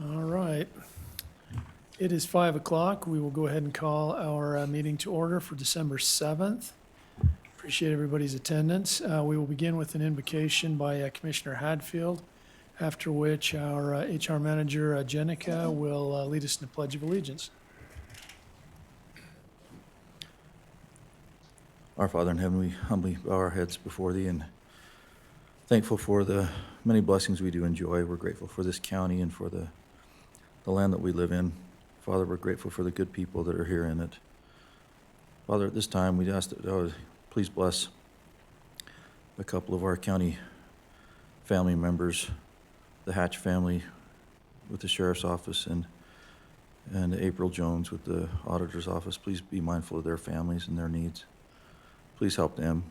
All right. It is 5 o'clock. We will go ahead and call our meeting to order for December 7th. Appreciate everybody's attendance. We will begin with an invocation by Commissioner Hadfield, after which our HR manager, Jenica, will lead us in the Pledge of Allegiance. Our Father in heaven, we humbly bow our heads before thee and thankful for the many blessings we do enjoy. We're grateful for this county and for the land that we live in. Father, we're grateful for the good people that are here in it. Father, at this time, we ask that please bless a couple of our county family members, the Hatch family with the Sheriff's Office and April Jones with the Auditor's Office. Please be mindful of their families and their needs. Please help them.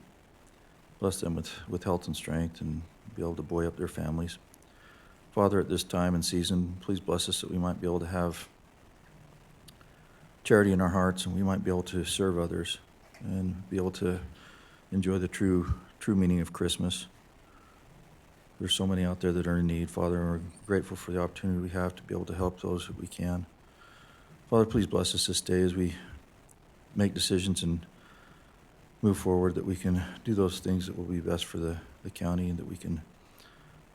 Bless them with health and strength and be able to buoy up their families. Father, at this time and season, please bless us that we might be able to have charity in our hearts and we might be able to serve others and be able to enjoy the true meaning of Christmas. There's so many out there that are in need, Father, and we're grateful for the opportunity we have to be able to help those that we can. Father, please bless us this day as we make decisions and move forward, that we can do those things that will be best for the county and that we can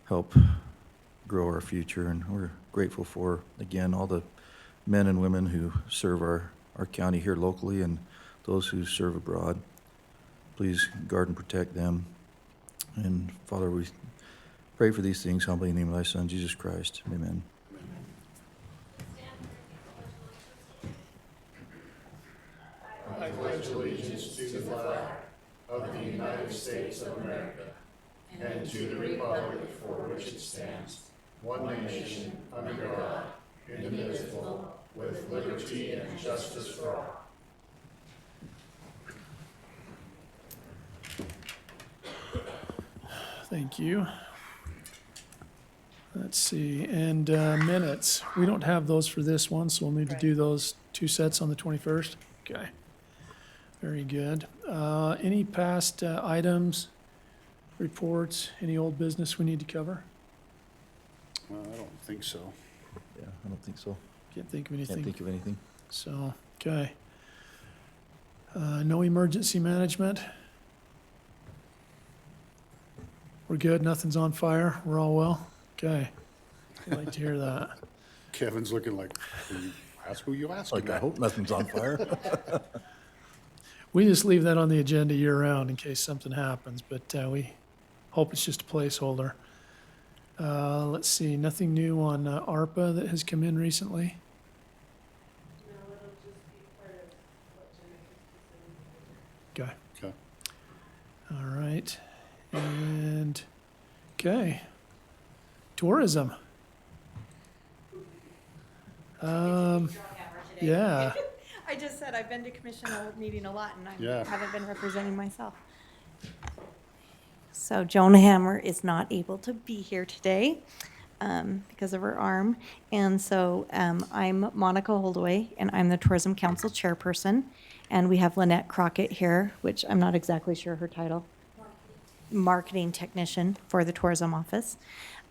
help grow our future. And we're grateful for, again, all the men and women who serve our county here locally and those who serve abroad. Please guard and protect them. And Father, we pray for these things humbly in the name of thy Son, Jesus Christ. Amen. I pledge allegiance to the flag of the United States of America and to the republic for which it stands, one nation, under God, indivisible, with liberty and justice for all. Thank you. Let's see, and minutes. We don't have those for this one, so we'll need to do those two sets on the 21st. Okay. Very good. Any past items, reports, any old business we need to cover? I don't think so. Yeah, I don't think so. Can't think of anything. Can't think of anything. So, okay. No emergency management. We're good, nothing's on fire, we're all well? Okay. I'd like to hear that. Kevin's looking like, ask who you asking. Like, I hope nothing's on fire. We just leave that on the agenda year-round in case something happens, but we hope it's just a placeholder. Let's see, nothing new on ARPA that has come in recently? No, it'll just be part of what Jennifer's Okay, Okay. all right. And, okay. Tourism. Yeah. I just said I've been to commission meeting a lot and Yeah. I haven't been representing myself. So Joan Hammer is not able to be here today because of her arm. And so I'm Monica Holdaway and I'm the Tourism Council Chairperson. And we have Lynette Crockett here, which I'm not exactly sure her title. Marketing Technician for the Tourism Office.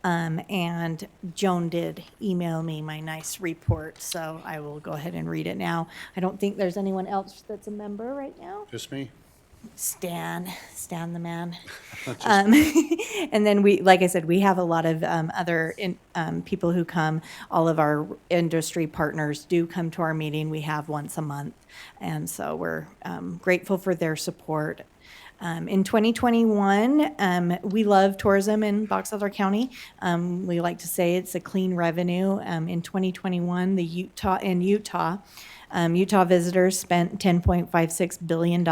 And Joan did email me my nice report, so I will go ahead and read it now. I don't think there's anyone else that's a member right now. Just me? Stan the man. And then we, like I said, we have a lot of other people who come. All of our industry partners do come to our meeting. We have once a month. And so we're grateful for their support. In 2021, we love tourism in Box Elder County. We like to say it's a clean revenue. In 2021, Utah visitors spent $10.56 billion.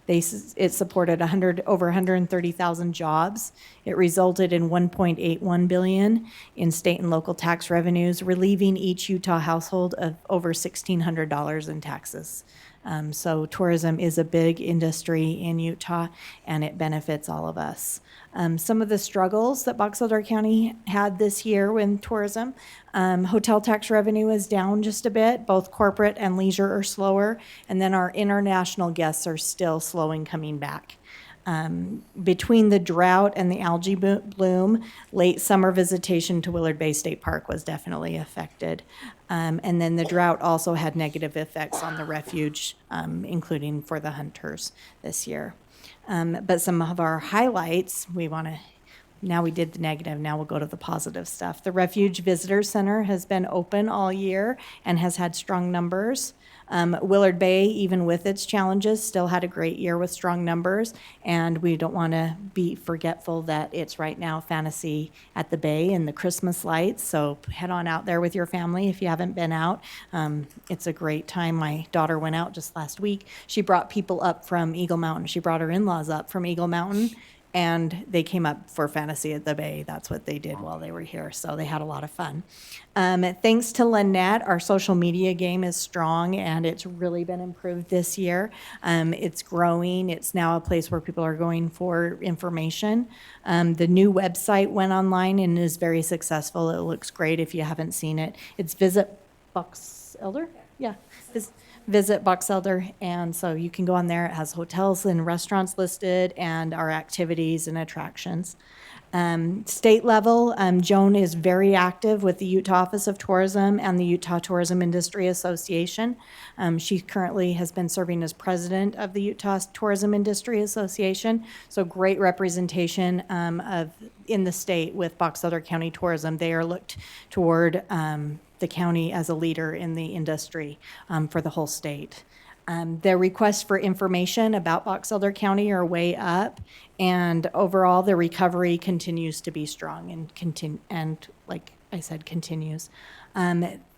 It supported over 130,000 jobs. It resulted in $1.81 billion in state and local tax revenues, relieving each Utah household of over $1,600 in taxes. So tourism is a big industry in Utah, and it benefits all of us. Some of the struggles that Box Elder County had this year with tourism, hotel tax revenue is down just a bit. Both corporate and leisure are slower, and then our international guests are still slowing coming back. Between the drought and the algae bloom, late summer visitation to Willard Bay State Park was definitely affected. And then the drought also had negative effects on the refuge, including for the hunters this year. But some of our highlights, now we did the negative, now we'll go to the positive stuff. The Refuge Visitor Center has been open all year and has had strong numbers. Willard Bay, even with its challenges, still had a great year with strong numbers, and we don't want to be forgetful that it's right now Fantasy at the Bay and the Christmas lights, so head on out there with your family if you haven't been out. It's a great time. My daughter went out just last week. She brought people up from Eagle Mountain. She brought her in-laws up from Eagle Mountain, and they came up for Fantasy at the Bay. That's what they did while they were here, so they had a lot of fun. Thanks to Lynette, our social media game is strong, and it's really been improved this year. It's growing. It's now a place where people are going for information. The new website went online and is very successful. It looks great if you haven't seen it. It's Visit Box Elder? Yeah. Visit Box Elder, and so you can go on there. It has hotels and restaurants listed and our activities and attractions. State level, Joan is very active with the Utah Office of Tourism and the Utah Tourism Industry Association. She currently has been serving as president of the Utah Tourism Industry Association, so great representation in the state with Box Elder County Tourism. They are looked toward the county as a leader in the industry for the whole state. The requests for information about Box Elder County are way up, and overall, the recovery continues to be strong and like I said, continues.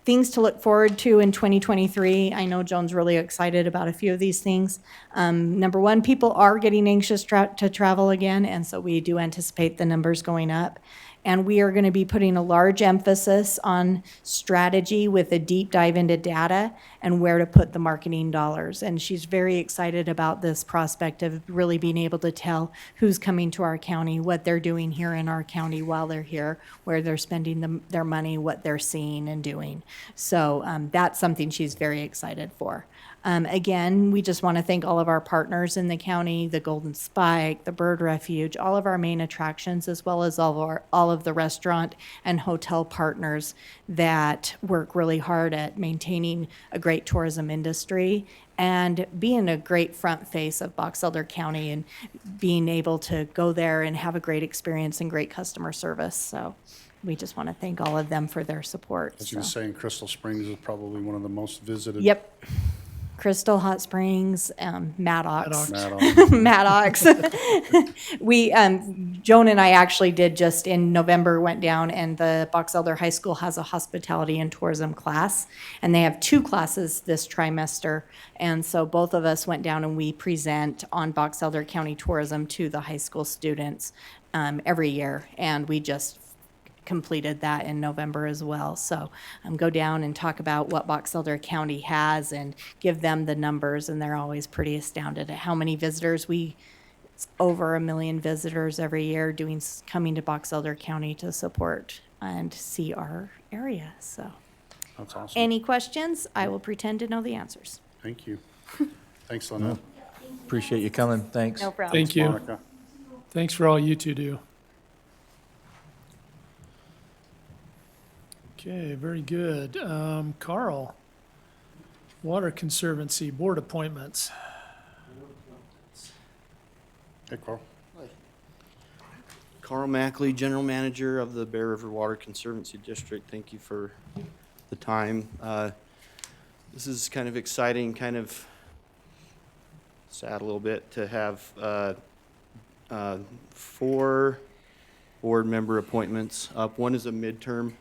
Things to look forward to in 2023. I know Joan's really excited about a few of these things. Number one, people are getting anxious to travel again, and so we do anticipate the numbers going up. And we are going to be putting a large emphasis on strategy with a deep dive into data and where to put the marketing dollars. And she's very excited about this prospect of really being able to tell who's coming to our county, what they're doing here in our county while they're here, where they're spending their money, what they're seeing and doing. So that's something she's very excited for. Again, we just want to thank all of our partners in the county, the Golden Spike, the Bird Refuge, all of our main attractions, as well as all of the restaurant and hotel partners that work really hard at maintaining a great tourism industry and being a great front face of Box Elder County and being able to go there and have a great experience and great customer service. So we just want to thank all of them for their support. As you were saying, Crystal Springs is probably one of the most visited. Yep. Crystal, Hot Springs, Maddox. Maddox. Maddox. Joan and I actually did just in November went down, and the Box Elder High School has a hospitality and tourism class, and they have 2 classes this trimester. And so both of us went down and we present on Box Elder County tourism to the high school students every year, and we just completed that in November as well. So go down and talk about what Box Elder County has and give them the numbers, and they're always pretty astounded at how many visitors it's over 1 million visitors every year coming to Box Elder County to support and see our area. So That's awesome. any questions? I will pretend to know the answers. Thank you. Thanks, Lynette. Appreciate you coming. Thanks. No problem. Thank you. Monica. Thanks for all you two do. Okay, very good. Carl, Water Conservancy Board appointments. Hey, Carl. Carl Mackley, General Manager of the Bear River Water Conservancy District. Thank you for the time. This is kind of exciting, kind of sad a little bit to have 4 board member appointments up. One is a midterm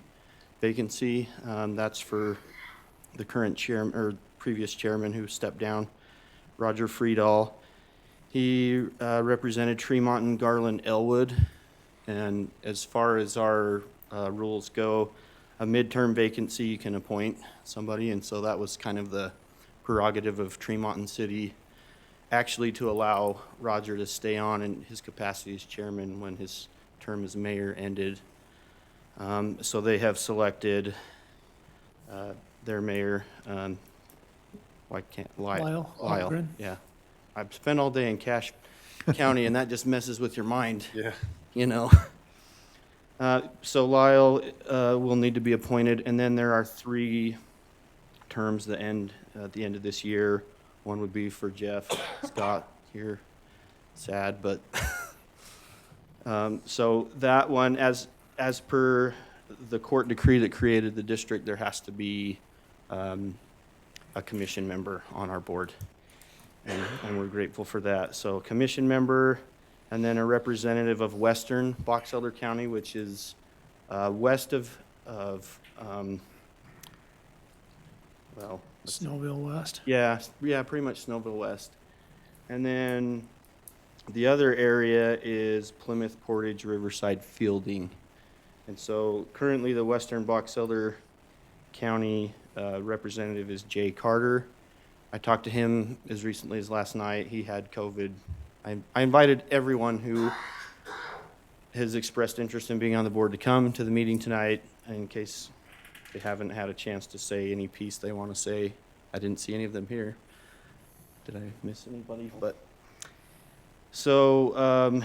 vacancy. That's for the current chairman or previous chairman who stepped down, Roger Friedall. He represented Tremont and Garland Elwood, and as far as our rules go, a midterm vacancy you can appoint somebody, and so that was kind of the prerogative of Tremont and City actually to allow Roger to stay on in his capacity as chairman when his term as mayor ended. So they have selected their mayor, Lyle Holmgren. Yeah. I've spent all day in cash county, and that just messes with your mind, Yeah. you know? So Lyle will need to be appointed, and then there are 3 terms that end at the end of this year. One would be for Jeff Scott here. Sad, but so that one, as per the court decree that created the district, there has to be a commission member on our board, and we're grateful for that. So commission member, and then a representative of Western Box Elder County, which is west of well, Snowville West. yeah, pretty much Snowville West. And then the other area is Plymouth, Portage, Riverside, Fielding. And so currently the Western Box Elder County representative is Jay Carter. I talked to him as recently as last night. He had COVID. I invited everyone who has expressed interest in being on the board to come to the meeting tonight in case they haven't had a chance to say any piece they want to say. I didn't see any of them here. Did I miss anybody? But so,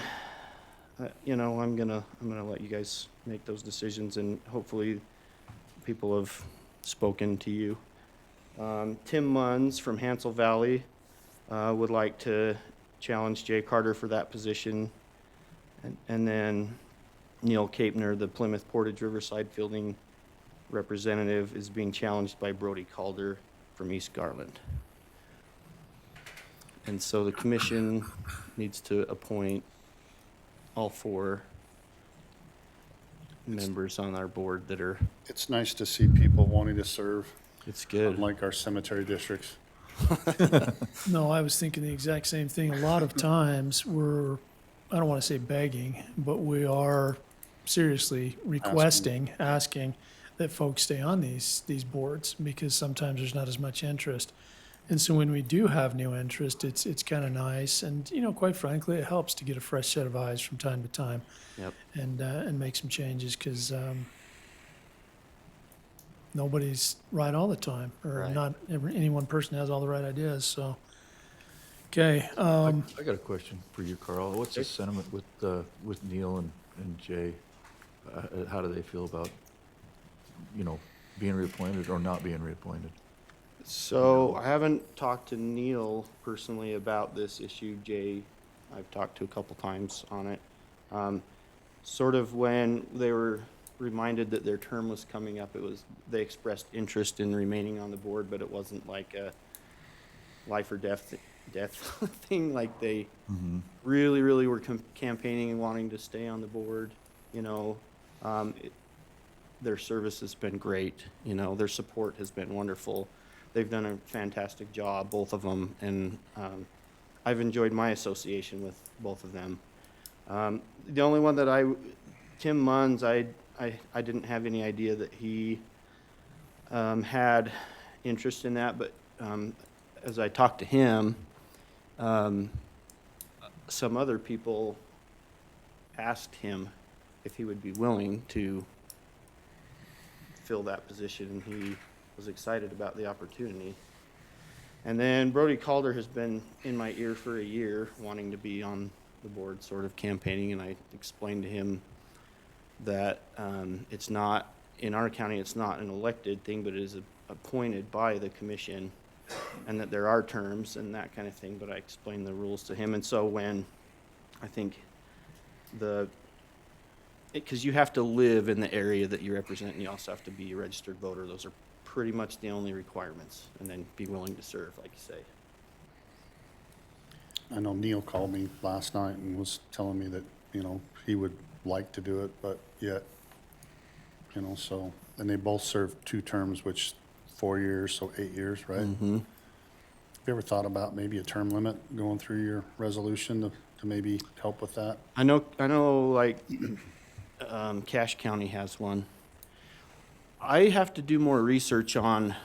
you know, I'm gonna let you guys make those decisions, and hopefully people have spoken to you. Tim Munns from Hansel Valley would like to challenge Jay Carter for that position. And then Neil Capner, the Plymouth Portage Riverside Fielding representative, is being challenged by Brody Calder from East Garland. And so the commission needs to appoint all 4 members on our board that are, It's nice to see people wanting to serve, it's good. unlike our cemetery districts. No, I was thinking the exact same thing. A lot of times we're, I don't want to say begging, but we are seriously requesting, asking that folks stay on these boards because sometimes there's not as much interest. And so when we do have new interest, it's kind of nice. And, you know, quite frankly, it helps to get a fresh set of eyes from time to time. Yep. And make some changes because nobody's right all the time, or Right. not any one person has all the right ideas. So, okay. I got a question for you, Carl. What's the sentiment with Neil and Jay? How do they feel about, you know, being reappointed or not being reappointed? So I haven't talked to Neil personally about this issue. Jay, I've talked to a couple times on it. Sort of when they were reminded that their term was coming up, they expressed interest in remaining on the board, but it wasn't like a life or death thing. Like they really were campaigning and wanting to stay on the board. You know, their service has been great. You know, their support has been wonderful. They've done a fantastic job, both of them, and I've enjoyed my association with both of them. The only one that Tim Munns, I didn't have any idea that he had interest in that, but as I talked to him, some other people asked him if he would be willing to fill that position, and he was excited about the opportunity. And then Brody Calder has been in my ear for a year, wanting to be on the board, sort of campaigning, and I explained to him that it's not, in our county, it's not an elected thing, but it is appointed by the commission, and that there are terms and that kind of thing, but I explained the rules to him. And so when, I think, because you have to live in the area that you represent, and you also have to be a registered voter. Those are pretty much the only requirements, and then be willing to serve, like you say. I know Neil called me last night and was telling me that, you know, he would like to do it, but yet, you know, so, and they both served 2 terms, which 4 years, so 8 years, right? Mm-hmm. Have you ever thought about maybe a term limit going through your resolution to maybe help with that? I know, like, Cache County has one. I have to do more research on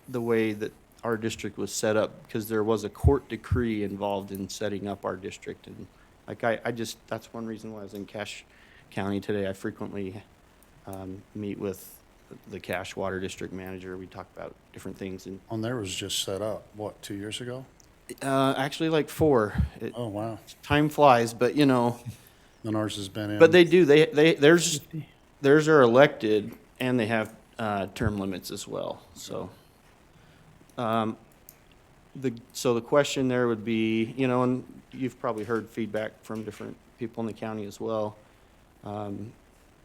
the way that our district was set up, because there was a court decree involved in setting up our district. And like, I just, that's one reason why I was in Cache County today. I frequently meet with the Cache Water District Manager. We talk about different things. And On there was just set up, what, 2 years ago? Actually like 4. Oh, wow. Time flies, but you know, And ours has been in. but they do, theirs are elected and they have, term limits as well, so. So the question there would be, you know, and you've probably heard feedback from different people in the county as well.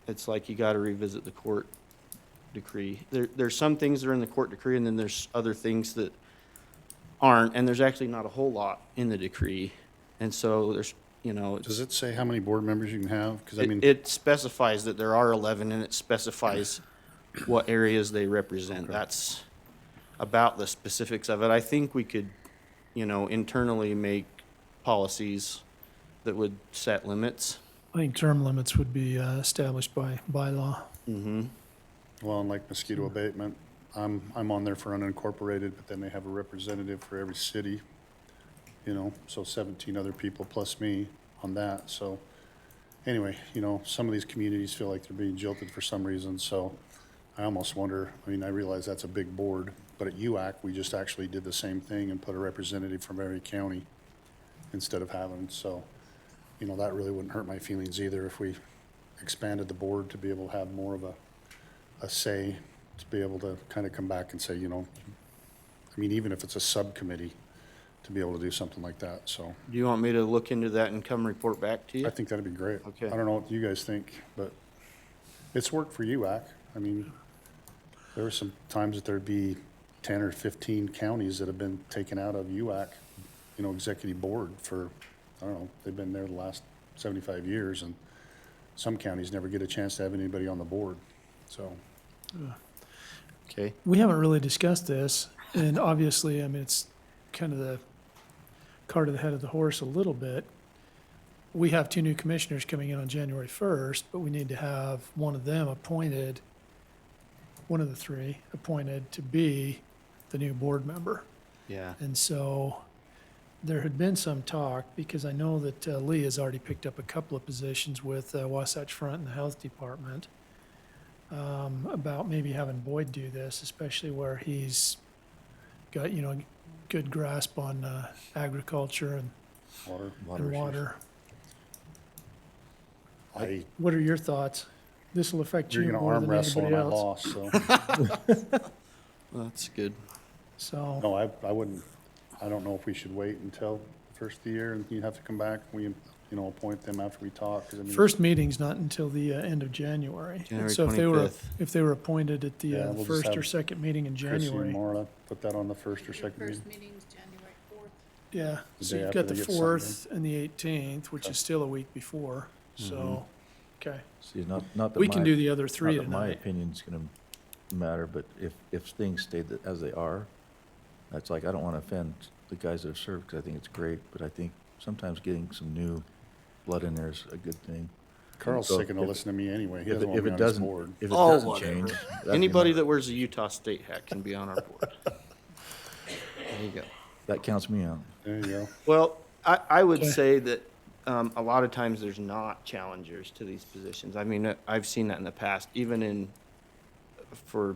It's like you gotta revisit the court decree. There's some things that are in the court decree, and then there's other things that aren't, and there's actually not a whole lot in the decree. And so there's, you know, Does it say how many board members you can have? Because I mean, it specifies that there are 11, and it specifies what areas they represent. That's about the specifics of it. I think we could, you know, internally make policies that would set limits. I think term limits would be established by law. Mm-hmm. well, and like mosquito abatement, I'm on there for unincorporated, but then they have a representative for every city, you know, so 17 other people plus me on that. So anyway, you know, some of these communities feel like they're being jilted for some reason, so I almost wonder, I mean, I realize that's a big board, but at UAC, we just actually did the same thing and put a representative from every county instead of having, so, you know, that really wouldn't hurt my feelings either if we expanded the board to be able to have more of a say, to be able to kind of come back and say, you know, I mean, even if it's a subcommittee, to be able to do something like that, so Do you want me to look into that and come report back to you? I think that'd be great. Okay. I don't know what you guys think, but it's worked for UAC. I mean, there were some times that there'd be 10 or 15 counties that have been taken out of UAC, you know, executive board for, I don't know, they've been there the last 75 years, and some counties never get a chance to have anybody on the board, so. Okay. We haven't really discussed this, and obviously, I mean, it's kind of the cart of the head of the horse a little bit. We have 2 new commissioners coming in on January 1st, but we need to have one of them appointed, one of the 3 appointed to be the new board member. Yeah. And so there had been some talk, because I know that Lee has already picked up a couple of positions with Wasatch Front and the Health Department, about maybe having Boyd do this, especially where he's got, you know, good grasp on agriculture and Water. water. I, What are your thoughts? This will affect you're you gonna more arm than wrestle anybody and I else. lost, so. Well, that's good. So, No, I wouldn't, I don't know if we should wait until the first of the year and you have to come back. We, you know, appoint them after we talk, 'cause I mean. first meeting's not until the end of January. And January so 25th. if they were appointed at the Yeah, we'll just first or have second meeting in Chrissy and January. Marla, put that on the first or second meeting. First meeting's January 4th. Yeah, The so day you've after got the they get something 4th and the 18th, which Okay. is still a week before, so, okay. See, not that We can my- do the other 3 Not that my tonight. opinion's gonna matter, but if things stay as they are, that's like, I don't wanna offend the guys that have served, because I think it's great, but I think sometimes getting some new blood in there is a good thing. Carl's So sick to if- listen to me anyway. He If doesn't it want me if on it his doesn't, board. if it Oh, doesn't whatever. change. that'd be Anybody nice. that wears a Utah State hat can be on our board. There you go. That counts me out. There you go. Well, I would Okay. say that a lot of times there's not challengers to these positions. I mean, I've seen that in the past, even for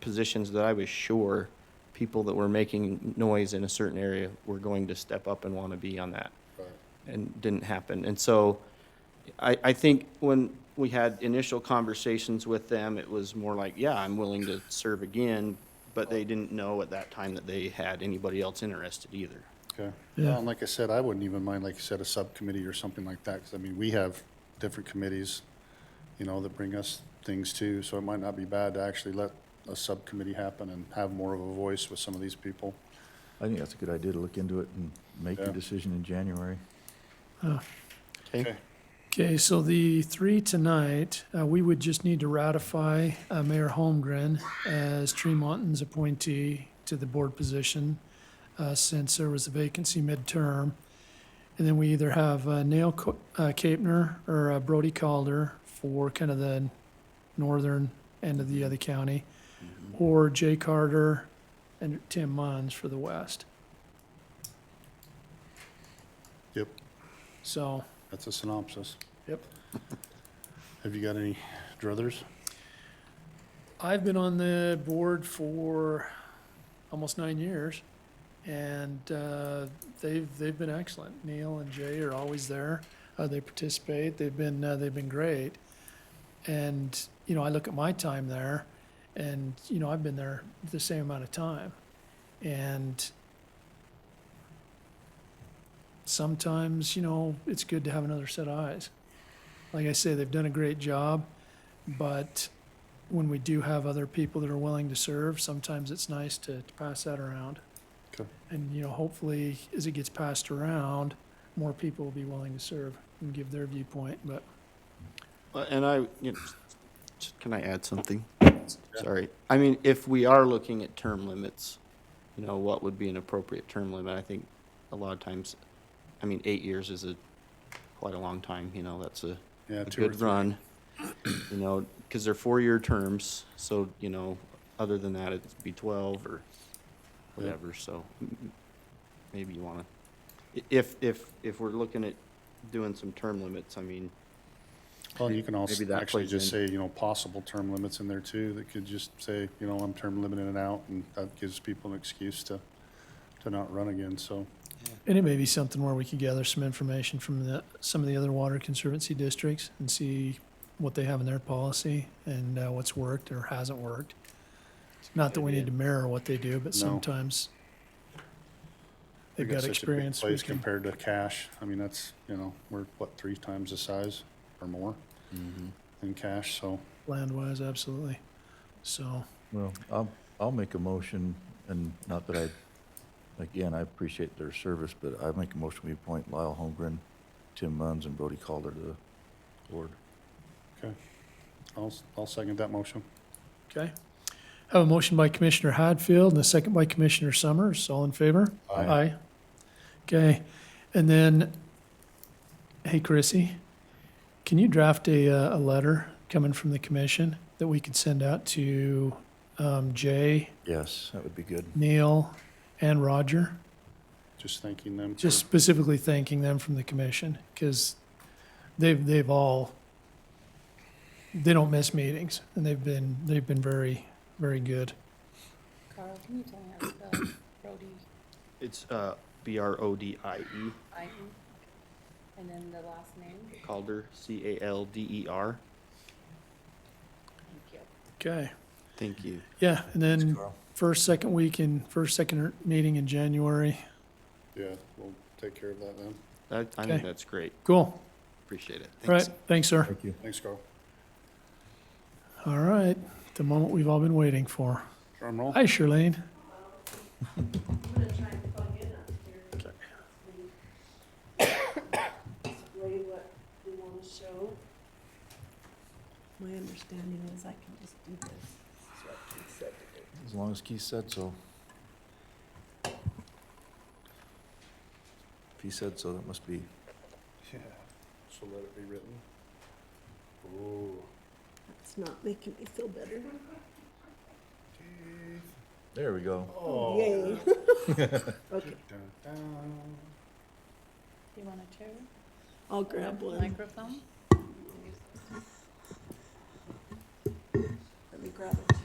positions that I was sure people that were making noise in a certain area were going to step up and want to be on that. Right. And didn't happen. And so I think when we had initial conversations with them, it was more like, yeah, I'm willing to serve again, but they didn't know at that time that they had anybody else interested either. Okay. Yeah. Well, and like I said, I wouldn't even mind, like you said, a subcommittee or something like that, because I mean, we have different committees, you know, that bring us things too, so it might not be bad to actually let a subcommittee happen and have more of a voice with some of these people. I think that's a good idea to look into it and make Yeah. your decision in January. Okay? Okay, so the 3 tonight, we would just need to ratify Mayor Holmgren as Tremonton's appointee to the board position, since there was a vacancy midterm. And then we either have Neil Capner or Brody Calder for kind of the northern end of the other county, or Jay Carter and Tim Munns for the west. Yep, So, that's a synopsis. yep. Have you got any druthers? I've been on the board for almost 9 years, And they've been excellent. Neil and Jay are always there. They participate. They've been great. And, you know, I look at my time there and, you know, I've been there the same amount of time. And sometimes, you know, it's good to have another set of eyes. Like I say, they've done a great job, but when we do have other people that are willing to serve, sometimes it's nice to pass that around. Okay. And, you know, hopefully, as it gets passed around, more people will be willing to serve and give their viewpoint, but. And can I add something? Sorry. I mean, if we are looking at term limits, you know, what would be an appropriate term limit? I think a lot of times, I mean, 8 years is quite a long time, you know, that's a Yeah, a 2 or good 3. run. You know, because they're 4-year terms, so, you know, other than that, it'd be 12 or whatever, so maybe you wanna, if we're looking at doing some term limits, I mean, Well, you can also Maybe that actually plays just in. say, you know, possible term limits in there too, that could just say, you know, I'm term limiting it out, and that gives people an excuse to not run again, so. And it may be something where we could gather some information from some of the other water conservancy districts and see what they have in their policy and what's worked or hasn't worked. Not that we need to mirror what they do, but No. sometimes we they've got such a big experience. We place can, compared to cash. I mean, that's, you know, we're, what, 3 times the size or more in cash, so. land-wise, absolutely. So, Well, I'll make a motion, and not that again, I appreciate their service, but I make a motion we appoint Lyle Holmgren, Tim Munns, and Brody Calder to the board. Okay. I'll second that motion. okay. Have a motion by Commissioner Hadfield and a second by Commissioner Summers. All in favor? Aye. Okay. And then, hey, Chrissy, can you draft a letter coming from the commission that we could send out to Jay, Yes, that would be good. Neil, and Roger? Just thanking them. for- Just specifically thanking them from the commission, because they've all, they don't miss meetings, and they've been very, very good. Carl, can you tell me how to spell Brody? it's Brodie, I-E. And then the last name? Calder, Calder. Thank you. Okay. Thank you. Yeah, and then Carl. second meeting in January. Yeah, we'll take care of that then. I Okay. think that's great. Cool. Appreciate it. All right. Thanks. Thanks, sir. Thank you. Thanks, Carl. All right. The moment we've all been waiting for. Drum roll. Hi, Charlene. Display what we want to show. My understanding is I can just do this. That's what he said to do. As long as Keith said so. If he said so, that must be. Yeah, so let it be written. Ooh. It's not making me feel better. There we go. Oh. Yay. Okay, Dun, dun. You want a chair? I'll grab one. Microphone? Let me grab it.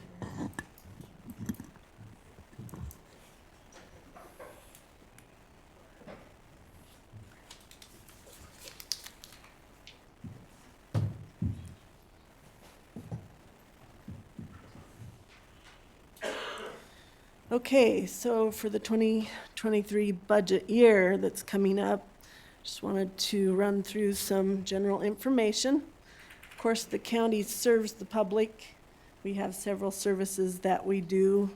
Okay, so for the 2023 budget year that's coming up, just wanted to run through some general information. Of course, the county serves the public. We have several services that we do,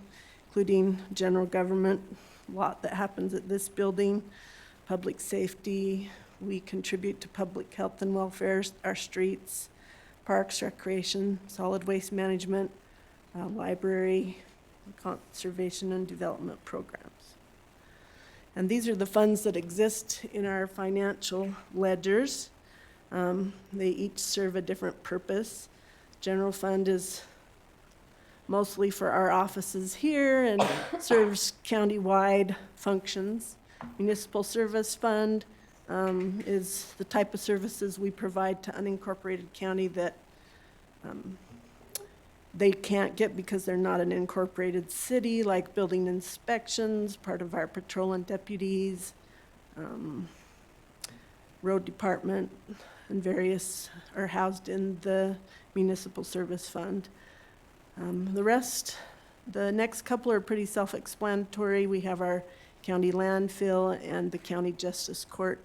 including general government, a lot that happens at this building, public safety. We contribute to public health and welfare, our streets, parks, recreation, solid waste management, library, conservation and development programs. And these are the funds that exist in our financial ledgers. They each serve a different purpose. General fund is mostly for our offices here and serves county-wide functions. Municipal service fund is the type of services we provide to unincorporated county that they can't get because they're not an incorporated city, like building inspections, part of our patrol and deputies, road department, and various are housed in the municipal service fund. The rest, the next couple are pretty self-explanatory. We have our county landfill and the county justice court.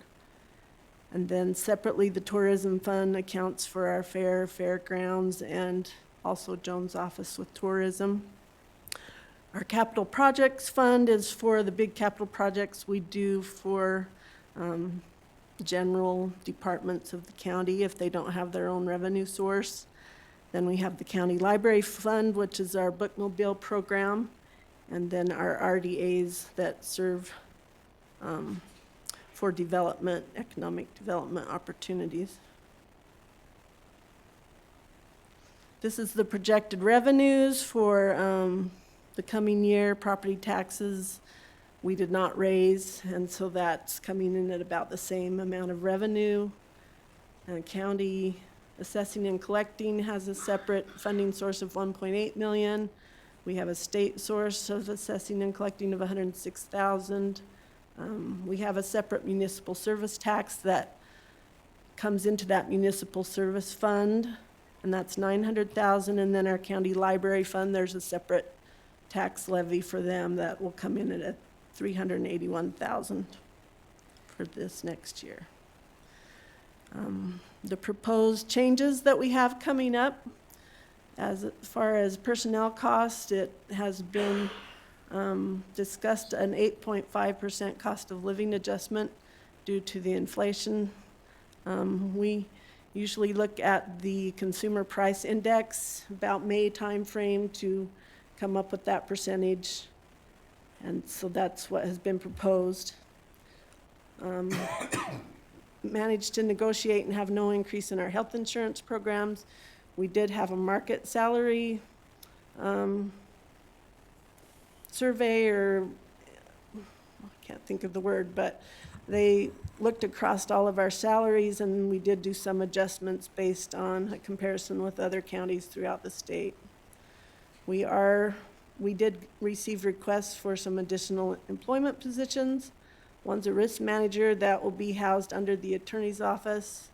And then separately, the tourism fund accounts for our fair, fairgrounds, and also Joan's office with tourism. Our capital projects fund is for the big capital projects we do for general departments of the county if they don't have their own revenue source. Then we have the county library fund, which is our bookmobile program, and then our RDAs that serve for development, economic development opportunities. This is the projected revenues for the coming year. Property taxes we did not raise, and so that's coming in at about the same amount of revenue. And county assessing and collecting has a separate funding source of 1.8 million. We have a state source of assessing and collecting of 106,000. We have a separate municipal service tax that comes into that municipal service fund, and that's 900,000. And then our county library fund, there's a separate tax levy for them that will come in at 381,000 for this next year. The proposed changes that we have coming up, as far as personnel cost, it has been discussed an 8.5% cost of living adjustment due to the inflation. We usually look at the consumer price index about May timeframe to come up with that percentage. And so that's what has been proposed. Managed to negotiate and have no increase in our health insurance programs. We did have a market salary survey, or I can't think of the word, but they looked across all of our salaries, and we did do some adjustments based on a comparison with other counties throughout the state. We did receive requests for some additional employment positions. One's a risk manager that will be housed under the attorney's office.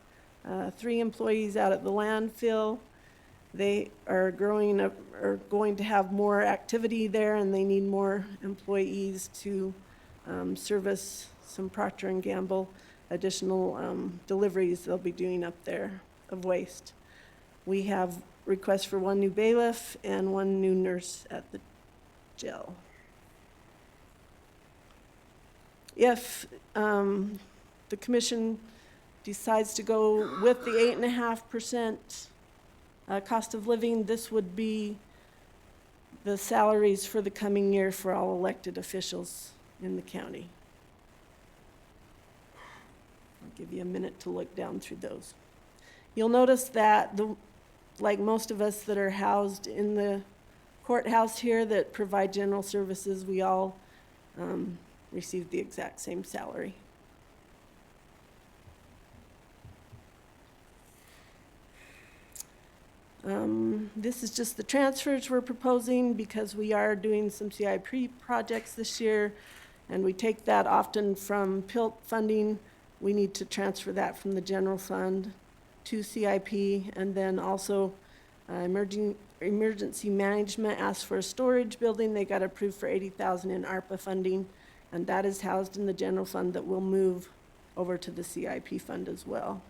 3 employees out at the landfill. They are going to have more activity there, and they need more employees to service some Procter & Gamble additional deliveries they'll be doing up there of waste. We have requests for 1 new bailiff and 1 new nurse at the jail. If the commission decides to go with the 8.5% cost of living, this would be the salaries for the coming year for all elected officials in the county. I'll give you a minute to look down through those. You'll notice that, like most of us that are housed in the courthouse here that provide general services, we all receive the exact same salary. This is just the transfers we're proposing because we are doing some CIP projects this year, and we take that often from PILT funding. We need to transfer that from the general fund to CIP, and then also emergency management asked for a storage building. They got approved for $80,000 in ARPA funding, and that is housed in the general fund that will move over to the CIP fund as well.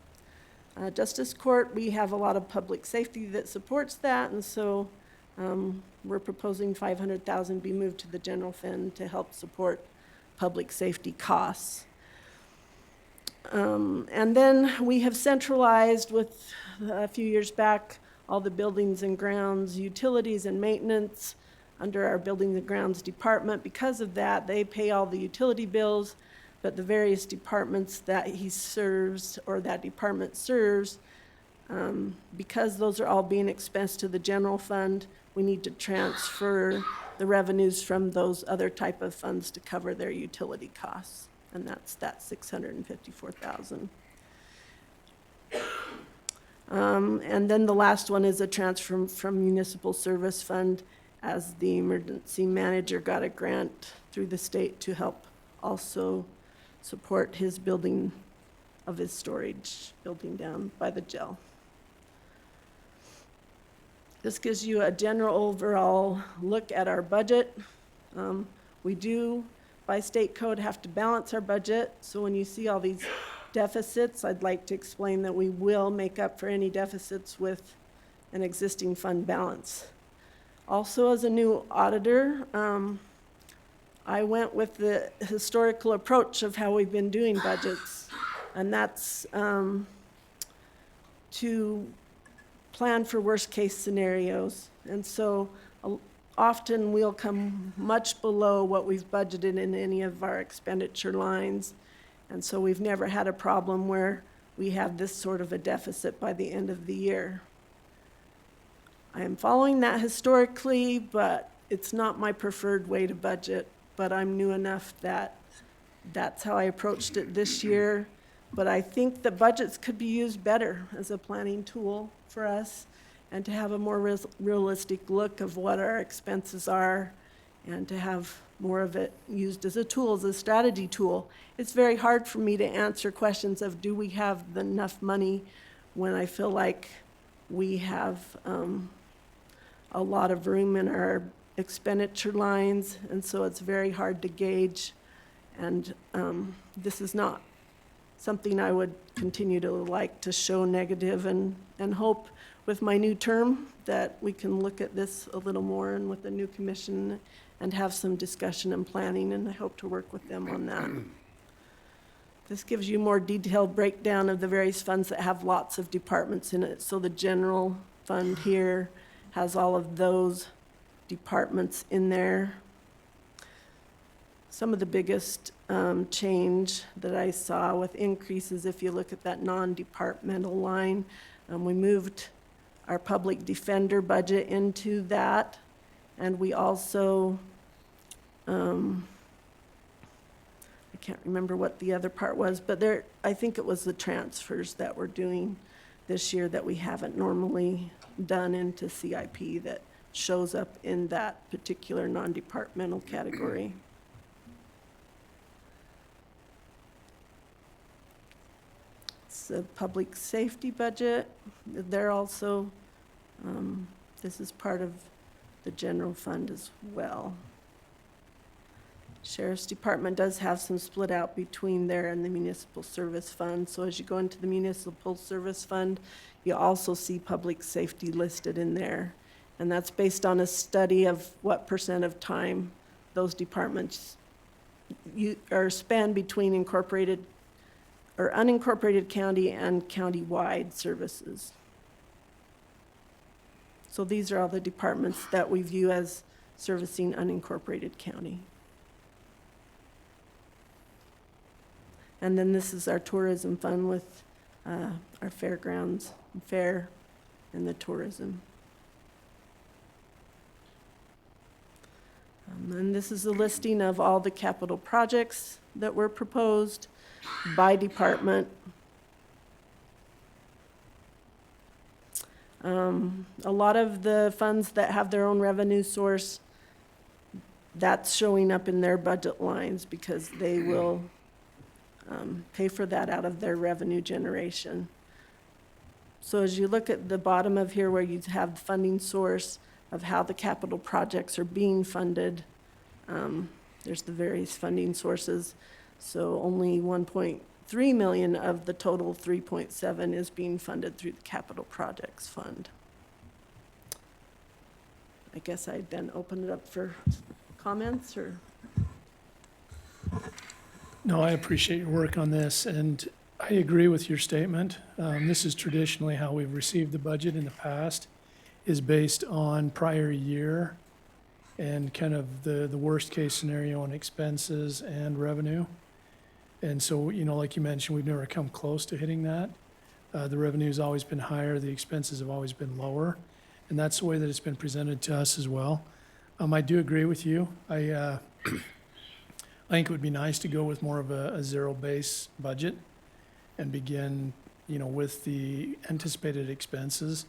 Justice Court, we have a lot of public safety that supports that, and so we're proposing $500,000 be moved to the general fund to help support public safety costs. And then we have centralized with a few years back all the buildings and grounds, utilities and maintenance under our buildings and grounds department. Because of that, they pay all the utility bills, but the various departments that he serves or that department serves, because those are all being expensed to the general fund, we need to transfer the revenues from those other type of funds to cover their utility costs. And that's that $654,000. And then the last one is a transfer from municipal service fund, as the emergency manager got a grant through the state to help also support his building of his storage building down by the jail. This gives you a general overall look at our budget. We do, by state code, have to balance our budget. So when you see all these deficits, I'd like to explain that we will make up for any deficits with an existing fund balance. Also, as a new auditor, I went with the historical approach of how we've been doing budgets, and that's to plan for worst-case scenarios. And so often we'll come much below what we've budgeted in any of our expenditure lines. And so we've never had a problem where we have this sort of a deficit by the end of the year. I am following that historically, but it's not my preferred way to budget. But I'm new enough that that's how I approached it this year. But I think that budgets could be used better as a planning tool for us, and to have a more realistic look of what our expenses are, and to have more of it used as a tool, as a strategy tool. It's very hard for me to answer questions of, do we have enough money, when I feel like we have a lot of room in our expenditure lines, and so it's very hard to gauge. And this is not something I would continue to like to show negative, and hope with my new term that we can look at this a little more, and with the new commission, and have some discussion and planning, and I hope to work with them on that. This gives you more detailed breakdown of the various funds that have lots of departments in it. So the general fund here has all of those departments in there. Some of the biggest change that I saw with increases, if you look at that non-departmental line, we moved our public defender budget into that. And we also, I can't remember what the other part was, but I think it was the transfers that we're doing this year that we haven't normally done into CIP, that shows up in that particular non-departmental category. It's the public safety budget. They're also, this is part of the general fund as well. Sheriff's Department does have some split out between there and the municipal service fund. So as you go into the municipal service fund, you also see public safety listed in there. And that's based on a study of what % of time those departments are spent between incorporated or unincorporated county and county-wide services. So these are all the departments that we view as servicing unincorporated county. And then this is our tourism fund with our fairgrounds, fair, and the tourism. And this is a listing of all the capital projects that were proposed by department. A lot of the funds that have their own revenue source, that's showing up in their budget lines, because they will pay for that out of their revenue generation. So as you look at the bottom of here, where you have the funding source of how the capital projects are being funded, there's the various funding sources. So only 1.3 million of the total 3.7 is being funded through the capital projects fund. I guess I'd then open it up for comments, or? No, I appreciate your work on this, and I agree with your statement. This is traditionally how we've received the budget in the past, is based on prior year and kind of the worst-case scenario on expenses and revenue. And so, you know, like you mentioned, we've never come close to hitting that. The revenue's always been higher, the expenses have always been lower, and that's the way that it's been presented to us as well. I do agree with you. I think it would be nice to go with more of a zero-base budget and begin with the anticipated expenses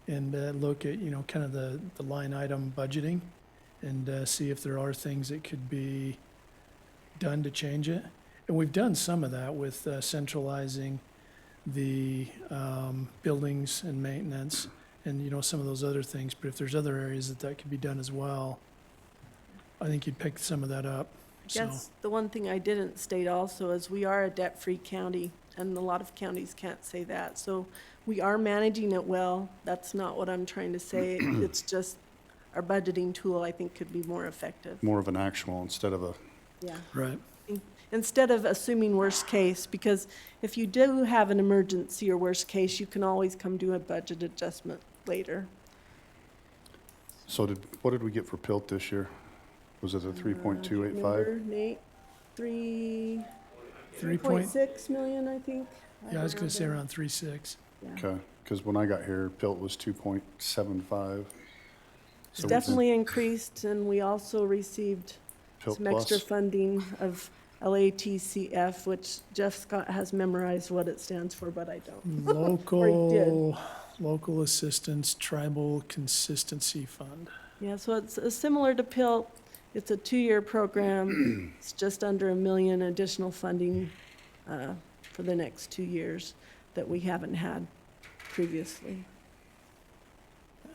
and look at, kind of the line item budgeting and see if there are things that could be done to change it. And we've done some of that with centralizing the buildings and maintenance and, some of those other things. But if there's other areas that could be done as well, I think you'd pick some of that up. So, That's the one thing I didn't state also is we are a debt-free county, and a lot of counties can't say that. So we are managing it well. That's not what I'm trying to say. It's just our budgeting tool, I think, could be more effective. More of an actual instead of a, Yeah. right. Instead of assuming worst case, because if you do have an emergency or worst case, you can always come do a budget adjustment later. so what did we get for PILT this year? Was it a 3.285? Remember, Nate? 3.6 million, I think. Yeah, I was going to say remember. around 3.6. Yeah. Okay, because when I got here, PILT was 2.75. It's definitely increased, and we also received PILT some extra plus. funding of LATCF, which Jeff Scott has memorized what it stands for, but I don't. Local Assistance Tribal Consistency Fund. Yeah, so it's similar to PILT. It's a 2-year program. It's just under $1 million additional funding for the next 2 years that we haven't had previously. Do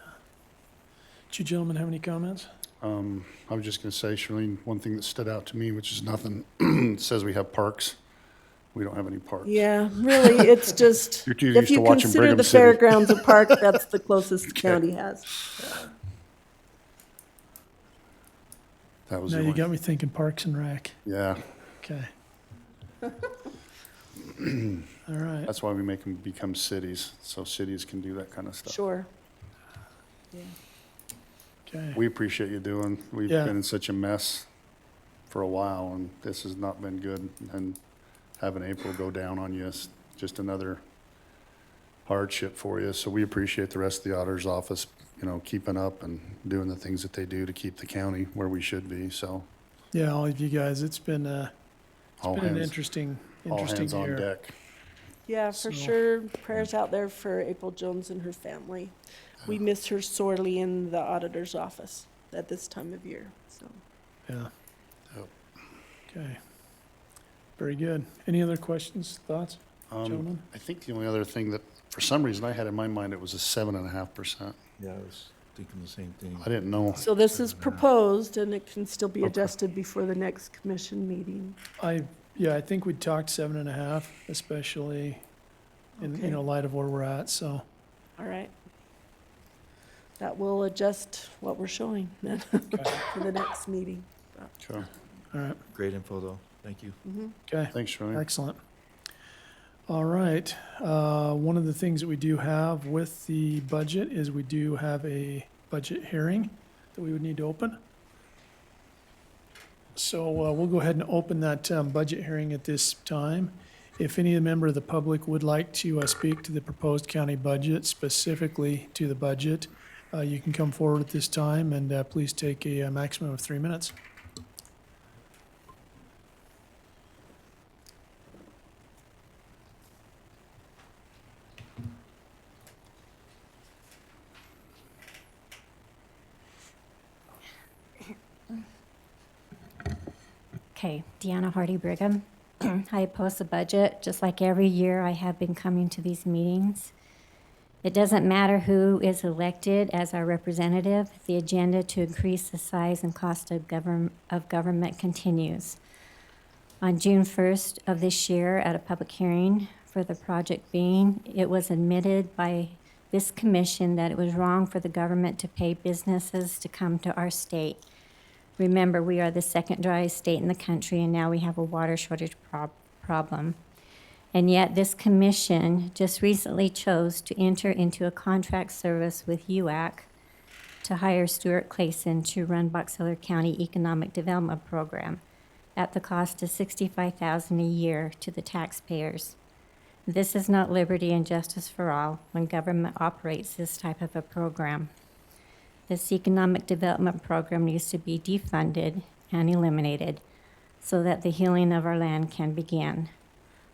you gentlemen have any comments? I was just gonna say, Charlene, one thing that stood out to me, which is nothing, it says we have parks. We don't have any parks. Yeah, really, it's just, You're too if used to you watching consider Brigham the City. fairgrounds a park, that's the closest the county has. That was Now the you only, got me thinking Parks and Rec. yeah, Okay. All right. that's why we make them become cities, so cities can do that kind of stuff. Sure. Yeah. Okay. We appreciate you doing, we've Yeah. been in such a mess for a while, and this has not been good, and having April go down on you is just another hardship for you, so we appreciate the rest of the auditor's office, keeping up and doing the things that they do to keep the county where we should be, so Yeah, all of you guys, it's been an all interesting hands on year. deck. Yeah, for So- sure. Prayers out there for April Jones and her family. We miss her sorely in the auditor's office at this time of year, so. Yeah. Yep. Okay. Very good. Any other questions, thoughts, gentlemen? I think the only other thing that, for some reason, I had in my mind, it was a 7.5%. Yeah, I was thinking the same thing. I didn't know. So this is proposed, and it can still be Okay. adjusted before the next commission meeting. I think we talked 7.5, especially in, Okay. light of where we're at, so. All right. That will adjust what we're showing then for the next meeting. Okay. All right. Great info, though. Thank you. Okay. Thanks, Charlene. Excellent. All right. One of the things that we do have with the budget is we do have a budget hearing that we would need to open. So we'll go ahead and open that budget hearing at this time. If any member of the public would like to speak to the proposed county budget, specifically to the budget, you can come forward at this time, and please take a maximum of 3 minutes. Okay, Deanna Hardy Brigham. I oppose the budget. Just like every year, I have been coming to these meetings. It doesn't matter who is elected as our representative, the agenda to increase the size and cost of government continues. On June 1st of this year, at a public hearing for the project being, it was admitted by this commission that it was wrong for the government to pay businesses to come to our state. Remember, we are the second driest state in the country, and now we have a water shortage problem. And yet this commission just recently chose to enter into a contract service with UAC to hire Stuart Clayson to run Box Elder County Economic Development Program at the cost of $65,000 a year to the taxpayers. This is not liberty and justice for all when government operates this type of a program. This economic development program needs to be defunded and eliminated so that the healing of our land can begin.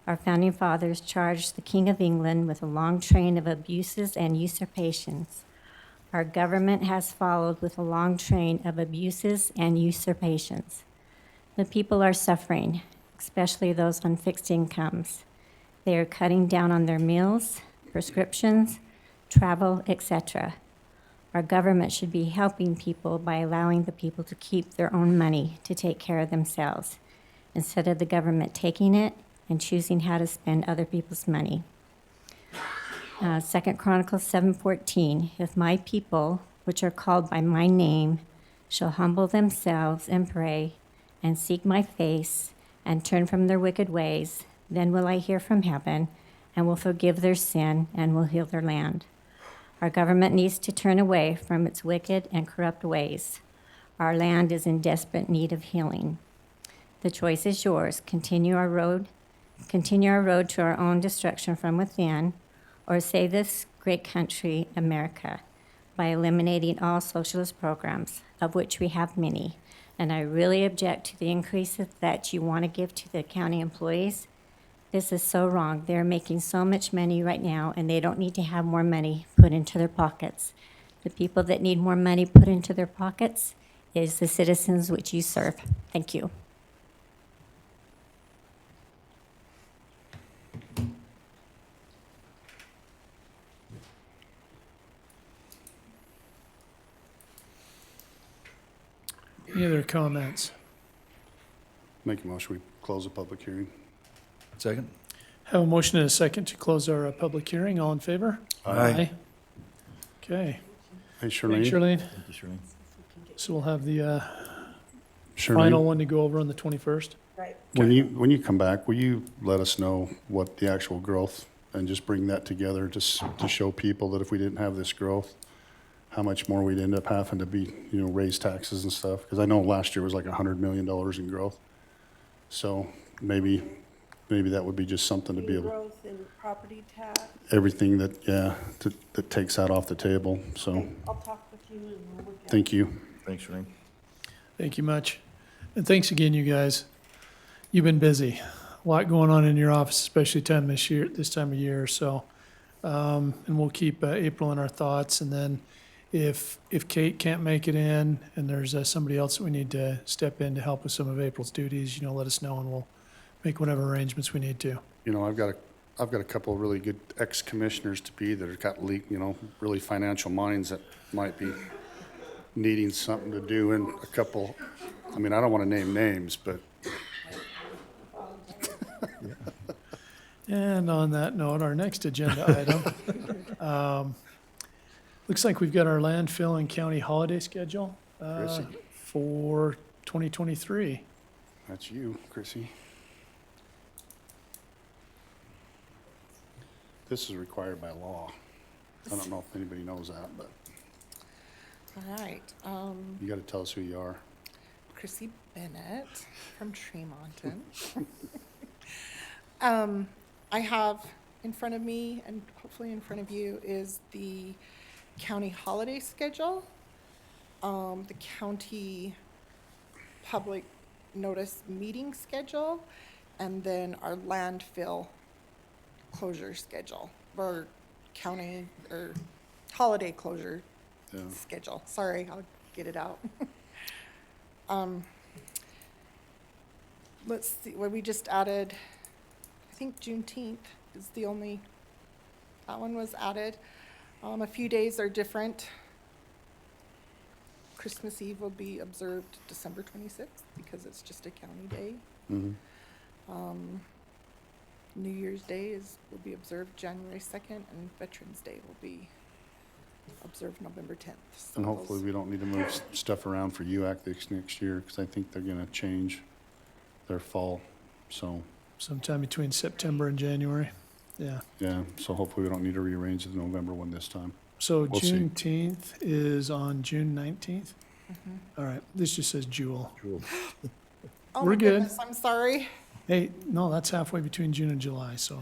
Our founding fathers charged the King of England with a long train of abuses and usurpations. Our government has followed with a long train of abuses and usurpations. The people are suffering, especially those on fixed incomes. They are cutting down on their meals, prescriptions, travel, etc. Our government should be helping people by allowing the people to keep their own money to take care of themselves, instead of the government taking it and choosing how to spend other people's money. 2 Chronicles 7:14, if my people, which are called by my name, shall humble themselves and pray and seek my face and turn from their wicked ways, then will I hear from heaven and will forgive their sin and will heal their land. Our government needs to turn away from its wicked and corrupt ways. Our land is in desperate need of healing. The choice is yours. Continue our road to our own destruction from within, or save this great country, America, by eliminating all socialist programs, of which we have many. And I really object to the increases that you want to give to the county employees. This is so wrong. They're making so much money right now, and they don't need to have more money put into their pockets. The people that need more money put into their pockets is the citizens which you serve. Thank you. Any other comments? Make a motion, we close the public hearing. Second? Have a motion and a second to close our public hearing. All in favor? Aye. Okay. Hey, Thanks, Charlene. Charlene. Thank you, Shirley. So we'll have the Charlene, final one to go over on the 21st. when you come back, will you let us know what the actual growth, and just bring that together, just to show people that if we didn't have this growth, how much more we'd end up having to be, raise taxes and stuff? Because I know last year was like $100 million in growth. So maybe that would be just something to be able, Growth in property tax. everything that, that takes that off the table. So, I'll talk with you and we'll look at it. thank you. Thanks, Shirley. Thank you much. And thanks again, you guys. You've been busy. A lot going on in your office, especially this time of year. So, and we'll keep April in our thoughts. And then if Kate can't make it in and there's somebody else that we need to step in to help with some of April's duties, let us know and we'll make whatever arrangements we need to. I've got a couple of really good ex-commissioners to be that have got really financial minds that might be needing something to do, and a couple, I don't want to name names, but And on that note, our next agenda item, looks like we've got our landfill and county holiday schedule Chrissy. for 2023. that's you, Chrissy. This is required by law. I don't know if anybody knows that, but All right, you got to tell us who you are. Chrissy Bennett from Tremonton. I have in front of me, and hopefully in front of you, is the county holiday schedule, the county public notice meeting schedule, and then our landfill closure schedule, or county, or holiday closure Yeah. schedule. Sorry, I'll get it out. Let's see, well, we just added, I think Juneteenth is the only, that one was added. A few days are different. Christmas Eve will be observed December 26th because it's just a county day. Mhm. New Year's Day will be observed January 2nd, and Veterans Day will be observed November 10th. So And hopefully those- we don't need to move stuff around for UAC next year, because I think they're going to change their fall. So, Sometime between September and January. Yeah. yeah, so hopefully we don't need to rearrange the November one this time. So We'll see. Juneteenth is on June 19th. Mhm. All right. This just says Jewel. Oh We're my good. goodness, I'm sorry. Hey, no, that's halfway between June and July. So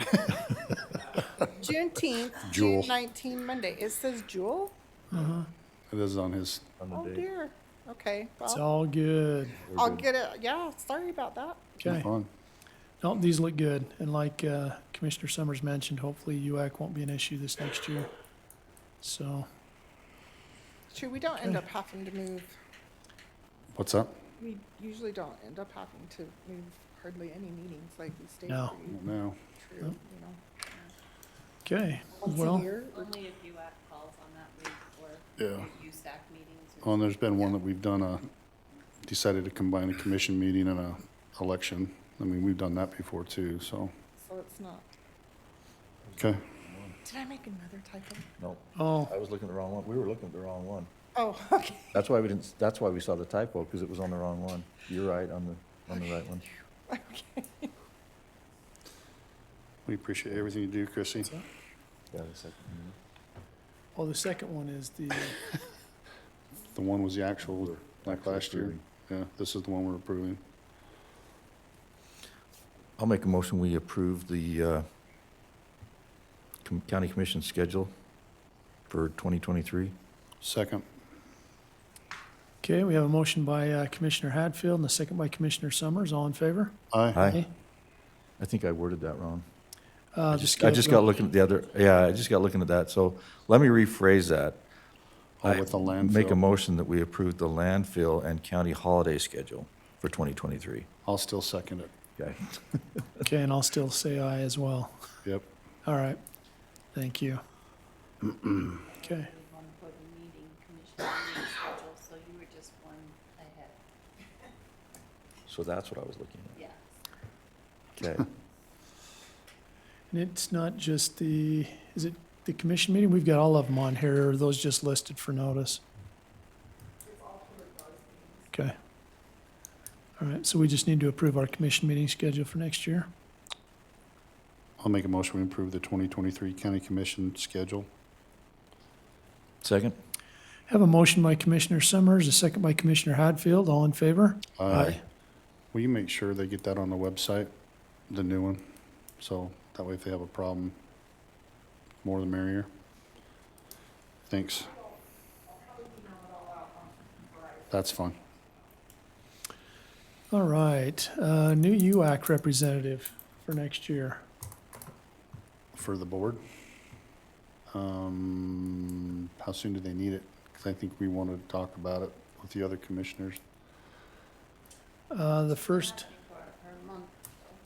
Juneteenth, Jewel. June 19, Monday. It says Jewel? It is on his, Oh dear. Okay, it's well, all good. I'll get it. Yeah, sorry about that. Okay. fun. No, these look good, and like Commissioner Summers mentioned, hopefully UAC won't be an issue this next year. So, True, we don't end Okay. up having to move, What's that? we usually don't end up having to move hardly any meetings, like we stay No. pretty No. true, No. you know. okay, Once a well, year, or- Only if UAC calls on that week or Yeah. USAC meetings. Well, and there's been one that we've done decided to combine a commission meeting and a election. I mean, we've done that before too, so, so it's not. okay. Did I make another typo? No, oh, I was looking at the wrong one. We were looking at the wrong one. Oh, okay. That's why we didn't, that's why we saw the typo, because it was on the wrong one. You're right, on the right one. Okay. We appreciate everything you do, Chrissy. Yeah, the second. oh, the second one is the, The one was the actual, like Actually last year. approving. Yeah, this is the one we're approving. I'll make a motion, we approve the county commission schedule for 2023. Second. okay, we have a motion by Commissioner Hadfield and a second by Commissioner Summers. All in favor? Aye. Aye. I think I worded that wrong. Uh, I just got looking at the other, yeah, I just got looking at that, so let me rephrase that. All with the landfill. Make a motion that we approve the landfill and county holiday schedule for 2023. I'll still second it. Okay. Okay, and I'll still say aye as well. Yep. All right, thank you. Okay, One for the meeting, commission meeting schedule, so you were just one ahead. So that's what I was looking at. Yeah. Okay. and it's not just the, is it the commission meeting? We've got all of them on here, or are those just listed for notice? Okay. All right, so we just need to approve our commission meeting schedule for next year. I'll make a motion, we approve the 2023 county commission schedule. Second? Have a motion by Commissioner Summers, a second by Commissioner Hadfield. All in favor? Aye. Will you make sure they get that on the website, the new one? So that way if they have a problem, more the merrier. Thanks. That's fine. All right, new UAC representative for next year. For the board. How soon do they need it? Because I think we wanted to talk about it with the other commissioners. The first,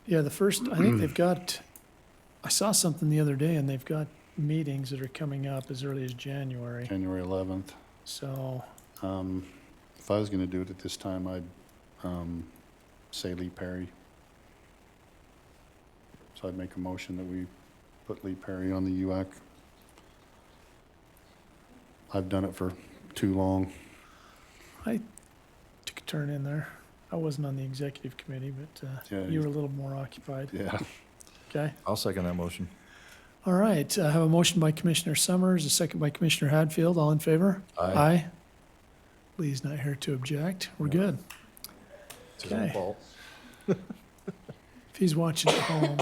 yeah, the first, I think they've got, I saw something the other day, and they've got meetings that are coming up as early as January. January 11th. So, If I was gonna do it at this time, I'd, say Lee Perry. So I'd make a motion that we put Lee Perry on the UAC. I've done it for too long. I took a turn in there. I wasn't on the executive committee, but Yeah, you were a little more occupied. Yeah. Okay. I'll second that motion. All right, I have a motion by Commissioner Summers, a second by Commissioner Hadfield. All in favor? Aye. Lee's not here to object. We're good. It's his own Okay. fault. If he's watching at home,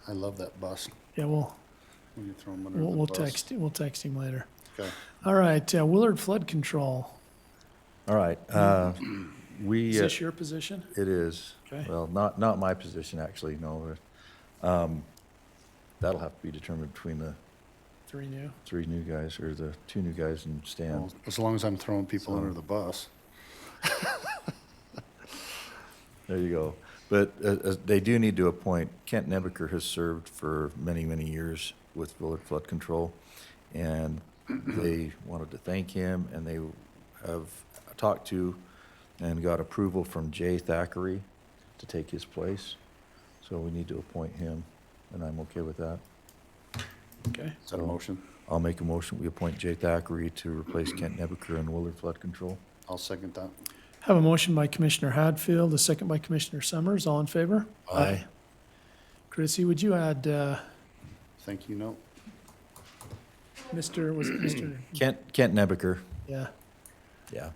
I love that bus. yeah, we'll When you throw 'em under we'll, the we'll bus. text him later. Okay. All right, Willard Flood Control. All right, we. Is this your position? It is. Okay. Well, not my position, actually, no. That'll have to be determined between the Three new. three new guys, or the two new guys and Stan. Well, as long as I'm throwing people So- under the bus. There you go. But they do need to appoint, Kent Nebeker has served for many, many years with Willard Flood Control, and they wanted to thank him, and they have talked to and got approval from Jay Thackeray to take his place. So we need to appoint him, and I'm okay with that. Okay. Is that a motion? I'll make a motion, we appoint Jay Thackeray to replace Kent Nebeker in Willard Flood Control. I'll second that. Have a motion by Commissioner Hadfield, a second by Commissioner Summers. All in favor? Aye. Chrissy, would you add, Thank you, note. Mr., was it Mr.? Kent Nebeker, Yeah. yeah.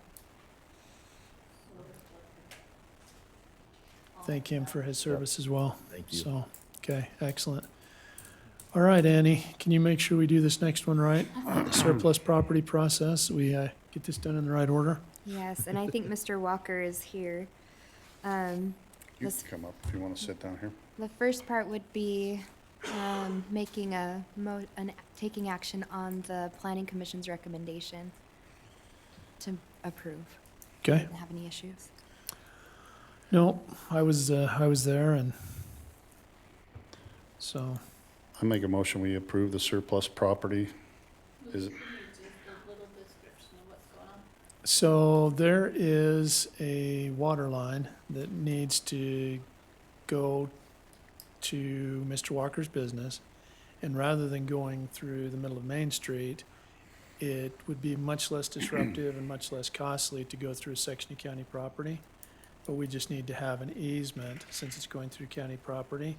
Thank him for his service as well. Thank you. So, okay, excellent. All right, Annie, can you make sure we do this next one right? Surplus property process, we get this done in the right order? Yes, and I think Mr. Walker is here. You This- can come up if you want to sit down here. The first part would be making taking action on the Planning Commission's recommendation to approve. Okay. Didn't have any issues. No, I was there, and so, I make a motion, we approve the surplus property. Is it, so there is a water line that needs to go to Mr. Walker's business. And rather than going through the middle of Main Street, it would be much less disruptive and much less costly to go through a section of county property. But we just need to have an easement since it's going through county property.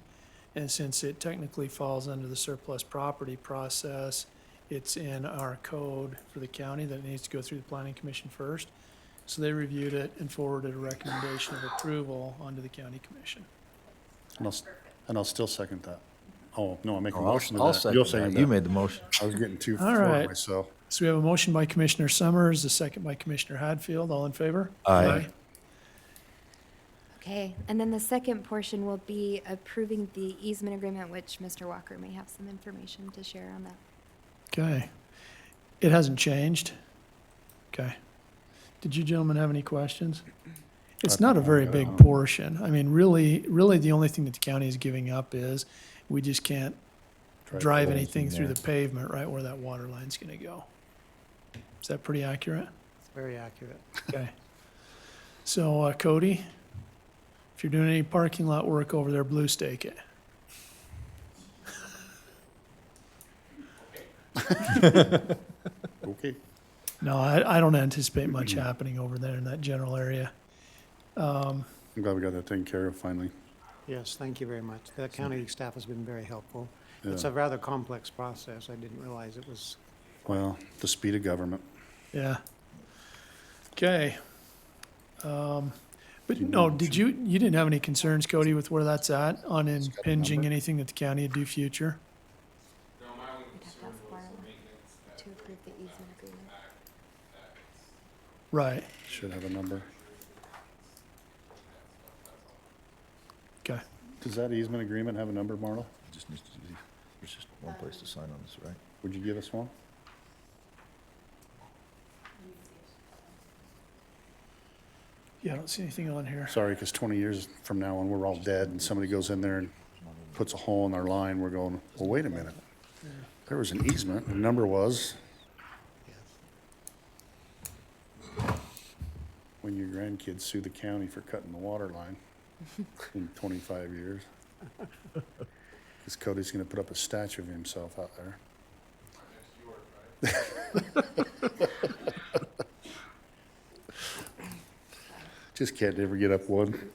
And since it technically falls under the surplus property process, it's in our code for the county that it needs to go through the planning commission first. So they reviewed it and forwarded a recommendation of approval onto the county commission. and I'll still second that. Oh, no, I make a Oh, motion to I'll that. You'll second that. that. You made the motion. I was getting too All for right. myself. So we have a motion by Commissioner Summers, a second by Commissioner Hadfield. All in favor? Aye. Okay, and then the second portion will be approving the easement agreement, which Mr. Walker may have some information to share on that. Okay. It hasn't changed? Okay. Did you gentlemen have any questions? It's not a very big portion. I mean, really, the only thing that the county is giving up is we just can't drive holes anything in through there. the pavement right where that water line's gonna go. Is that pretty accurate? It's very accurate. Okay. So, Cody, if you're doing any parking lot work over there, blue stake it. Okay. No, I don't anticipate much happening over there in that general area. I'm glad we got that taken care of finally. Yes, thank you very much. The county staff has been very helpful. Yeah. It's a rather complex process. I didn't realize it was. Well, the speed of government. Yeah. Okay. But no, you didn't have any concerns, Cody, with where that's at on impinging number. anything that the county would do future? We'd have to ask Marla to approve the easement agreement. Right. Should have a number. Okay. Does that easement agreement have a number, Marla? Just needs to be, there's just one place to sign on this, right? Would you give us one? Yeah, I don't see anything on here. Sorry, because 20 years from now, when we're all dead and somebody goes in there and puts a hole in our line, we're going, well, wait a minute. There was an easement, the number was, when your grandkids sue the county for cutting the water line in 25 years. Because Cody's gonna put up a statue of himself out there. Just can't ever get up one.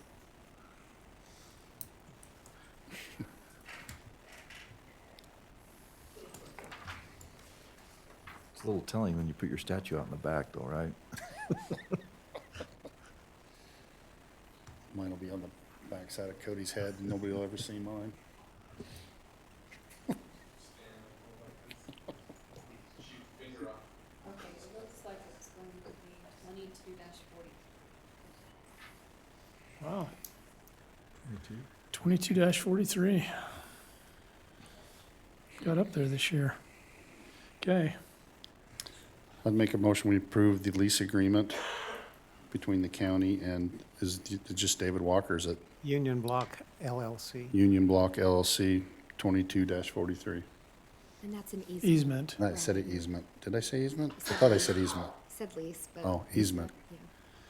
It's a little telling when you put your statue out in the back though, right? Mine will be on the backside of Cody's head, and nobody will ever see mine. Okay, it looks like it's going to be 22-40. Wow. 22-43. Got up there this year. Okay. I'd make a motion, we approve the lease agreement between the county and, is it just David Walker, is it Union Block LLC. Union Block LLC 22-43? And that's an easement. Easement. I said it easement. Did I say easement? I thought I said easement. Said lease, but. Oh, easement. Yeah.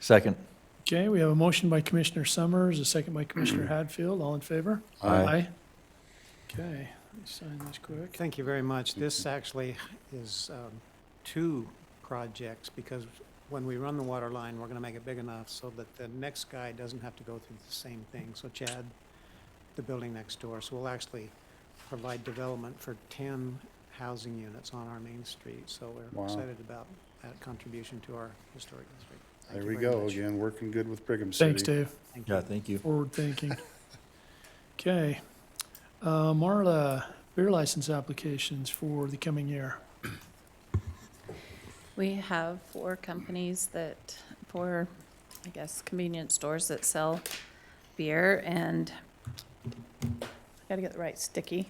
Second. Okay, we have a motion by Commissioner Summers, a second by Commissioner Hadfield. All in favor? Aye. Okay, let me sign this quick. Thank you very much. This actually is two projects because when we run the water line, we're going to make it big enough so that the next guy doesn't have to go through the same thing. So Chad, the building next door, so we'll actually provide development for 10 housing units on our main street. So we're Wow. excited about that contribution to our historic district. Thank There you we very go, much. again, working good with Brigham City. Thanks, Dave. Thank you. Yeah, thank you. Forward thinking. Okay. Marla, beer license applications for the coming year. We have 4 companies that, 4, I guess, convenience stores that sell beer, and I gotta get the right sticky.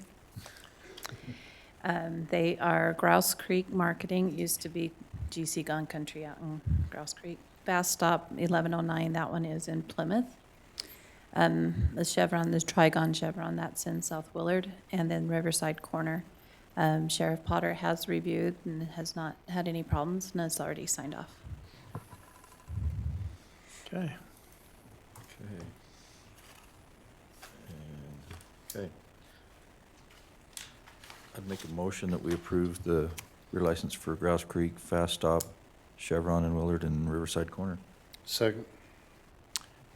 They are Grouse Creek Marketing, used to be GC Gun Country out in Grouse Creek. Fast Stop 1109, that one is in Plymouth. The Chevron, the Trigon Chevron, that's in South Willard, and then Riverside Corner. Sheriff Potter has reviewed and has not had any problems, and has already signed off. Okay. Okay. Okay. I'd make a motion that we approve the rear license for Grouse Creek, Fast Stop, Chevron and Willard and Riverside Corner. Second.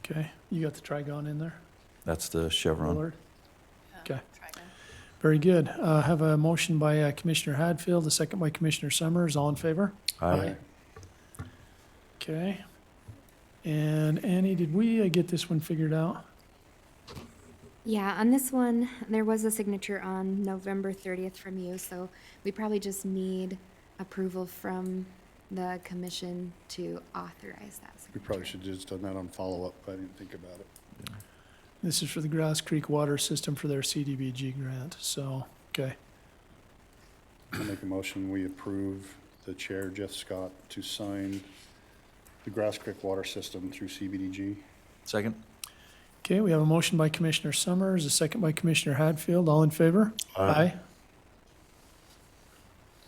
Okay, you got the Trigon in there? That's the Chevron. Willard? Okay. Very good. Have a motion by Commissioner Hadfield, a second by Commissioner Summers. All in favor? Aye. Okay. And Annie, did we get this one figured out? Yeah, on this one, there was a signature on November 30th from you, so we probably just need approval from the commission to authorize that signature. We probably should have just done that on follow-up, but I didn't think about it. This is for the Grouse Creek Water System for their CDBG grant, so, okay. I'll make a motion, we approve the chair, Jeff Scott, to sign the Grass Creek Water System through CBDG. Second? Okay, we have a motion by Commissioner Summers, a second by Commissioner Hadfield. All in favor? Aye.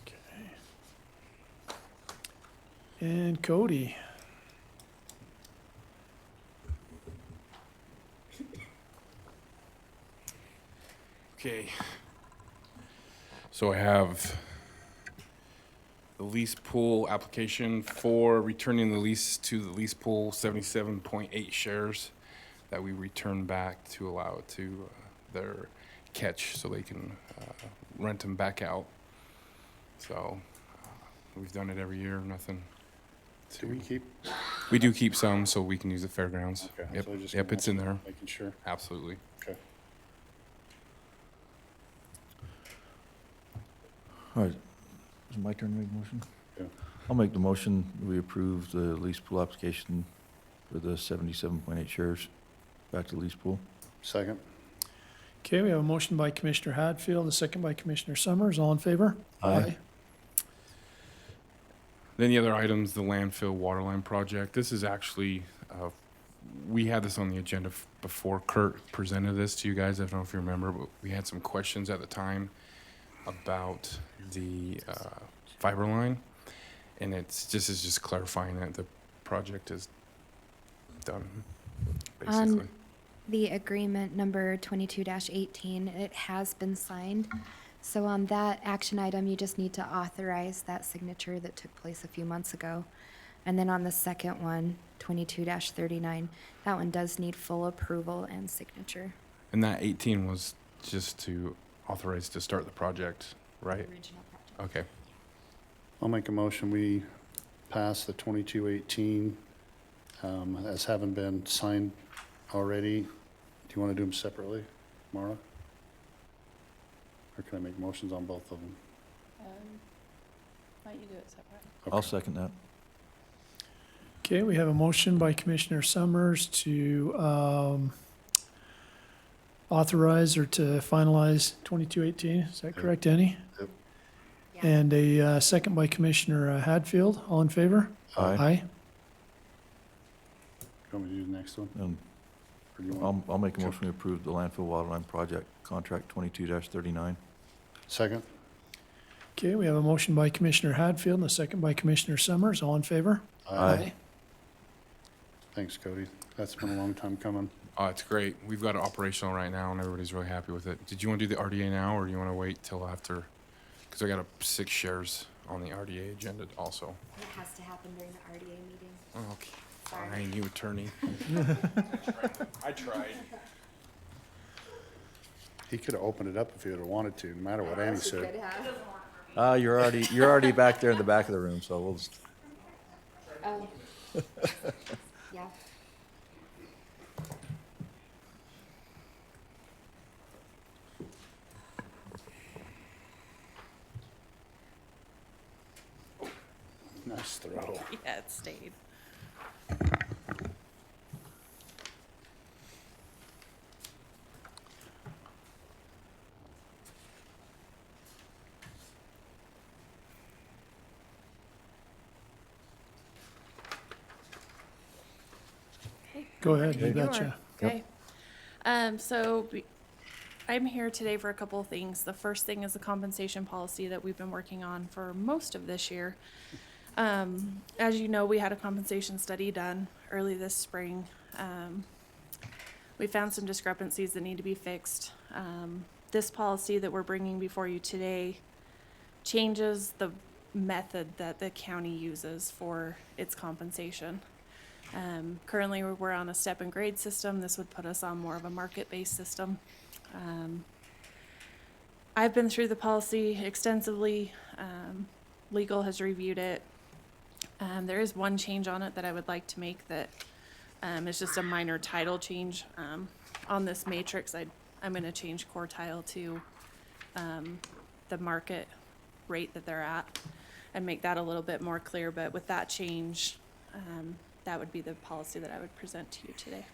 Okay. And Cody. Okay. So I have the lease pool application for returning the lease to the lease pool, 77.8 shares that we return back to allow it to their catch so they can rent them back out. So we've done it every year, nothing. Do we keep? We do keep some so we can use the fairgrounds. Okay, Yep, so just yep, it's in there. Making sure. Absolutely. Okay. All right. Is it my turn to make a motion? Yeah. I'll make the motion, we approve the lease pool application for the 77.8 shares back to the lease pool. Second. Okay, we have a motion by Commissioner Hadfield, a second by Commissioner Summers. All in favor? Aye. Then the other items, the landfill water line project. This is actually, we had this on the agenda before Kurt presented this to you guys. I don't know if you remember, but we had some questions at the time about the fiber line. And this is just clarifying that the project is done, basically. The agreement number 22-18, it has been signed. So on that action item, you just need to authorize that signature that took place a few months ago. And then on the second one, 22-39, that one does need full approval and signature. And that 18 was just to authorize to start the project, right? The original project. Okay. I'll make a motion, we pass the 2218 as having been signed already. Do you want to do them separately, Mara? Or can I make motions on both of them? Why don't you do it separate? I'll second that. Okay, we have a motion by Commissioner Summers to authorize or to finalize 2218. Is that correct, Annie? Yep. Yeah. And a second by Commissioner Hadfield. All in favor? Aye. You want me to do the next one? And Or do you want? I'll make a motion to approve the landfill water line project contract 22-39. Second? Okay, we have a motion by Commissioner Hadfield and a second by Commissioner Summers. All in favor? Aye. Thanks, Cody. That's been a long time coming. It's great. We've got it operational right now, and everybody's really happy with it. Did you want to do the RDA now, or do you want to wait till after? Because I got 6 shares on the RDA agenda also. It has to happen during the RDA meeting. Okay, Sorry. fine, you attorney. I tried. He could have opened it up if he would have wanted to, no matter what Annie said. You're already back there in the back of the room, so we'll just. Oh. Yeah. Nice throw. Yeah, it stayed. Go ahead, you Okay. betcha. Okay. I'm here today for a couple of things. The first thing is the compensation policy that we've been working on for most of this year. As you know, we had a compensation study done early this spring. We found some discrepancies that need to be fixed. This policy that we're bringing before you today changes the method that the county uses for its compensation. Currently, we're on a step and grade system. This would put us on more of a market-based system. I've been through the policy extensively. Legal has reviewed it. There is one change on it that I would like to make that is just a minor title change. On this matrix, I'm going to change quartile to the market rate that they're at and make that a little bit more clear. But with that change, that would be the policy that I would present to you today.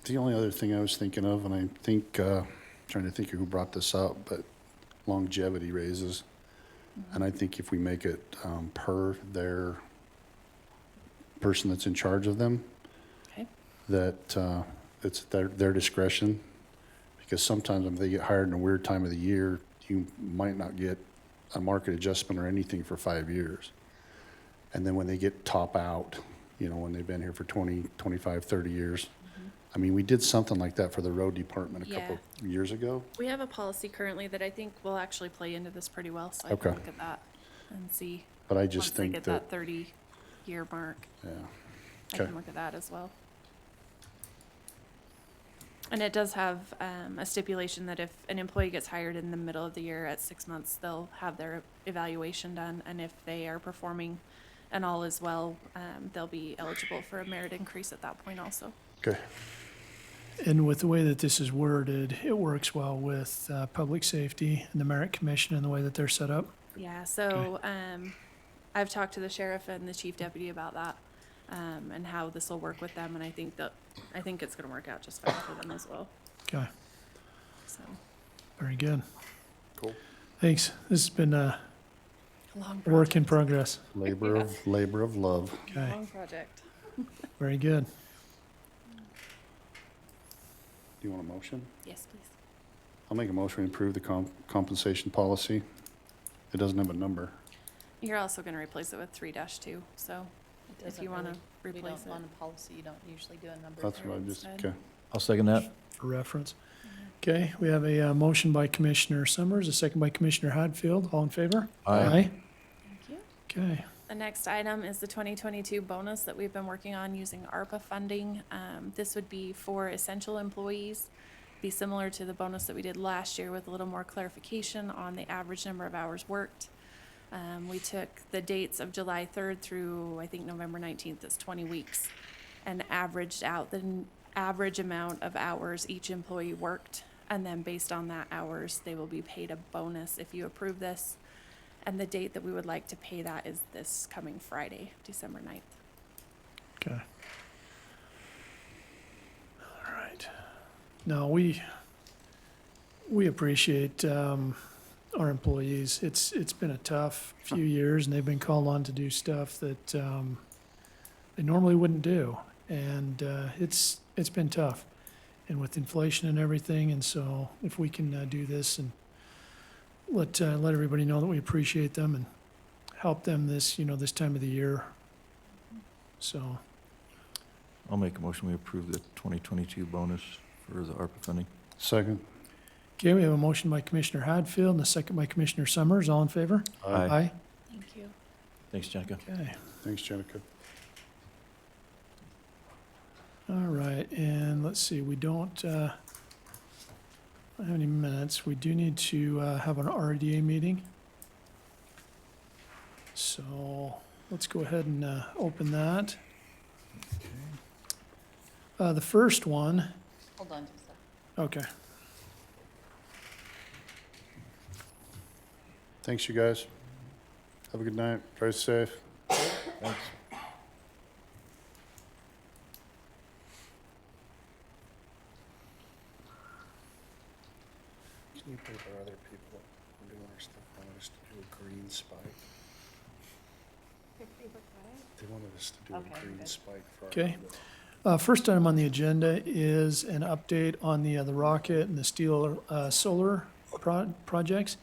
The only other thing I was thinking of, and I think, trying to think of who brought this up, but longevity raises. And I think if we make it per their person that's in charge of them, Okay. that it's their discretion. Because sometimes if they get hired in a weird time of the year, you might not get a market adjustment or anything for 5 years. And then when they get top out, you know, when they've been here for 20, 25, 30 years. I mean, we did something like that for the road department a couple years ago. We have a policy currently that I think will actually play into this pretty well, so I Okay. can look at that and see. But I just Once they think get that, that 30-year mark, yeah, I Okay. can look at that as well. And it does have a stipulation that if an employee gets hired in the middle of the year at 6 months, they'll have their evaluation done, and if they are performing and all is well, they'll be eligible for a merit increase at that point also. okay. And with the way that this is worded, it works well with public safety and the merit commission and the way that they're set up. Yeah, so I've talked to the sheriff and the chief deputy about that and how this will work with them, and I think it's going to work out just fine for them as well. Okay, So very good. Cool. Thanks. This has been a long work in project. progress. Labor of love. Okay, Long project. very good. Do you want a motion? Yes, please. I'll make a motion to approve the compensation policy. It doesn't have a number. You're also going to replace it with 3-2, so if you want to replace it. On a policy, you don't usually do a number. That's what I just, instead. okay. I'll second that. For reference. Okay, we have a motion by Commissioner Summers, a second by Commissioner Hadfield. All in favor? Aye. Thank you. Okay, The next item is the 2022 bonus that we've been working on using ARPA funding. This would be for essential employees, be similar to the bonus that we did last year with a little more clarification on the average number of hours worked. We took the dates of July 3rd through, I think, November 19th, that's 20 weeks, and averaged out the average amount of hours each employee worked. And then based on that hours, they will be paid a bonus if you approve this. And the date that we would like to pay that is this coming Friday, December 9th. okay. All right. No, we appreciate our employees. It's been a tough few years, and they've been called on to do stuff that they normally wouldn't do, and it's been tough, and with inflation and everything. And so, if we can do this and let everybody know that we appreciate them and help them this time of the year. So, I'll make a motion, we approve the 2022 bonus for the ARPA funding. Second. okay, we have a motion by Commissioner Hadfield and a second by Commissioner Summers. All in favor? Aye. Thank you. Thanks, Jenica. Okay. Thanks, Jenica. All right, and let's see, we don't have any minutes. We do need to have an RDA meeting. So let's go ahead and open that. The first one, Hold on just a second. okay. Thanks, you guys. Have a good night. Drive safe. Thanks. Can you put our other people that are doing our stuff, wanted us to do a green spike? They wanted us to do a green spike for our. Okay. First item on the agenda is an update on the rocket and the steel solar projects.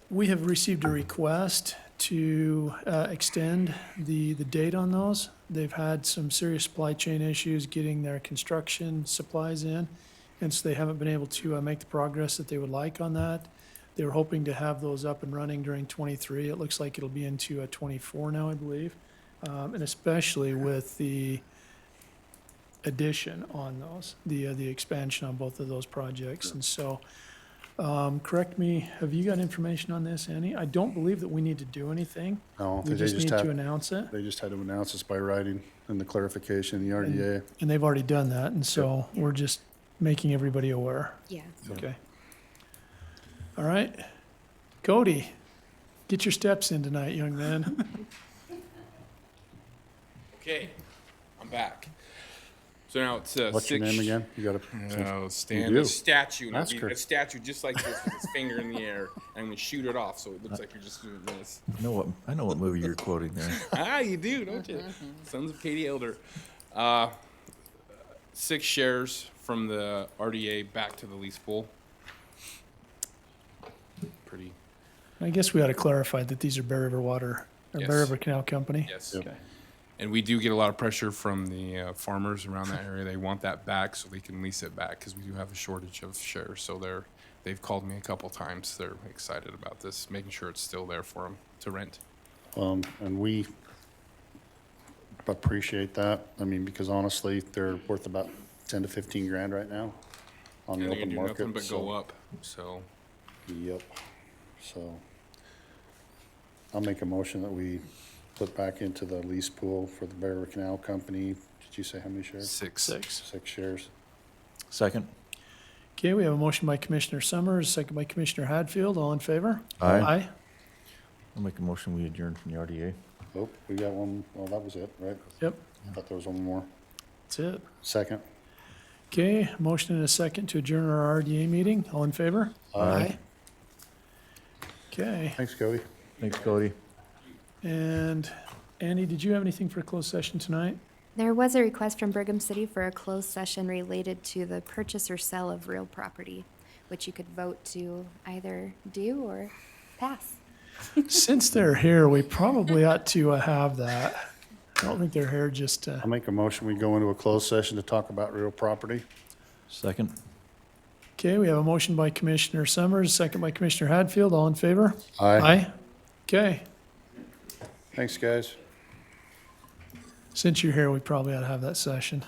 We have received a request to extend the date on those. They've had some serious supply chain issues getting their construction supplies in, and so they haven't been able to make the progress that they would like on that. They were hoping to have those up and running during '23. It looks like it'll be into '24 now, I believe, and especially with the addition on those, the expansion on both of those projects. And so, correct me, have you got information on this, Annie? I don't believe that we need to do anything. No, We they just just need to have, announce it, they just had to announce this by writing in the clarification, the RDA. and they've already done that, and so we're just making everybody aware. Yeah. Okay. All right. Cody, get your steps in tonight, young man. Okay, I'm back. So now it's What's your name again? You gotta. Stand You a do. statue. And Ask it'll be her. a statue just like this with his finger in the air. I'm gonna shoot it off so it looks like you're just doing this. I know what movie you're quoting there. You do, don't you? Sons of Katie Elder. 6 shares from the RDA back to the lease pool. Pretty, I guess we ought to clarify that these are Bear River Water, or Yes. Bear River Canal Company. yes. Okay. And we do get a lot of pressure from the farmers around that area. They want that back so they can lease it back because we do have a shortage of shares. So they've called me a couple times. They're excited about this, making sure it's still there for them to rent. And we appreciate that. I mean, because honestly, they're worth about 10 to 15 grand right now on the And they can open do market. nothing but so- go up. So Yep. So I'll make a motion that we put back into the lease pool for the Bear River Canal Company. Did you say how many shares? 6. 6 shares. Second? Okay, we have a motion by Commissioner Summers, second by Commissioner Hadfield. All in favor? Aye. I'll make a motion, we adjourn from the RDA. Oh, we got one. Well, that was it, right? Yep, I thought there was one more. that's it. Second. Okay, motion and a second to adjourn our RDA meeting. All in favor? Aye. Okay, Thanks, Cody. Thanks, Cody. and Andy, did you have anything for a closed session tonight? There was a request from Brigham City for a closed session related to the purchase or sale of real property, which you could vote to either do or pass. Since they're here, we probably ought to have that. I don't think they're here just I'll make a motion. We go into a closed session to talk about real property. Second? Okay, we have a motion by Commissioner Summers, second by Commissioner Hadfield. All in favor? Aye. Okay, Thanks, guys. since you're here, we probably ought to have that session.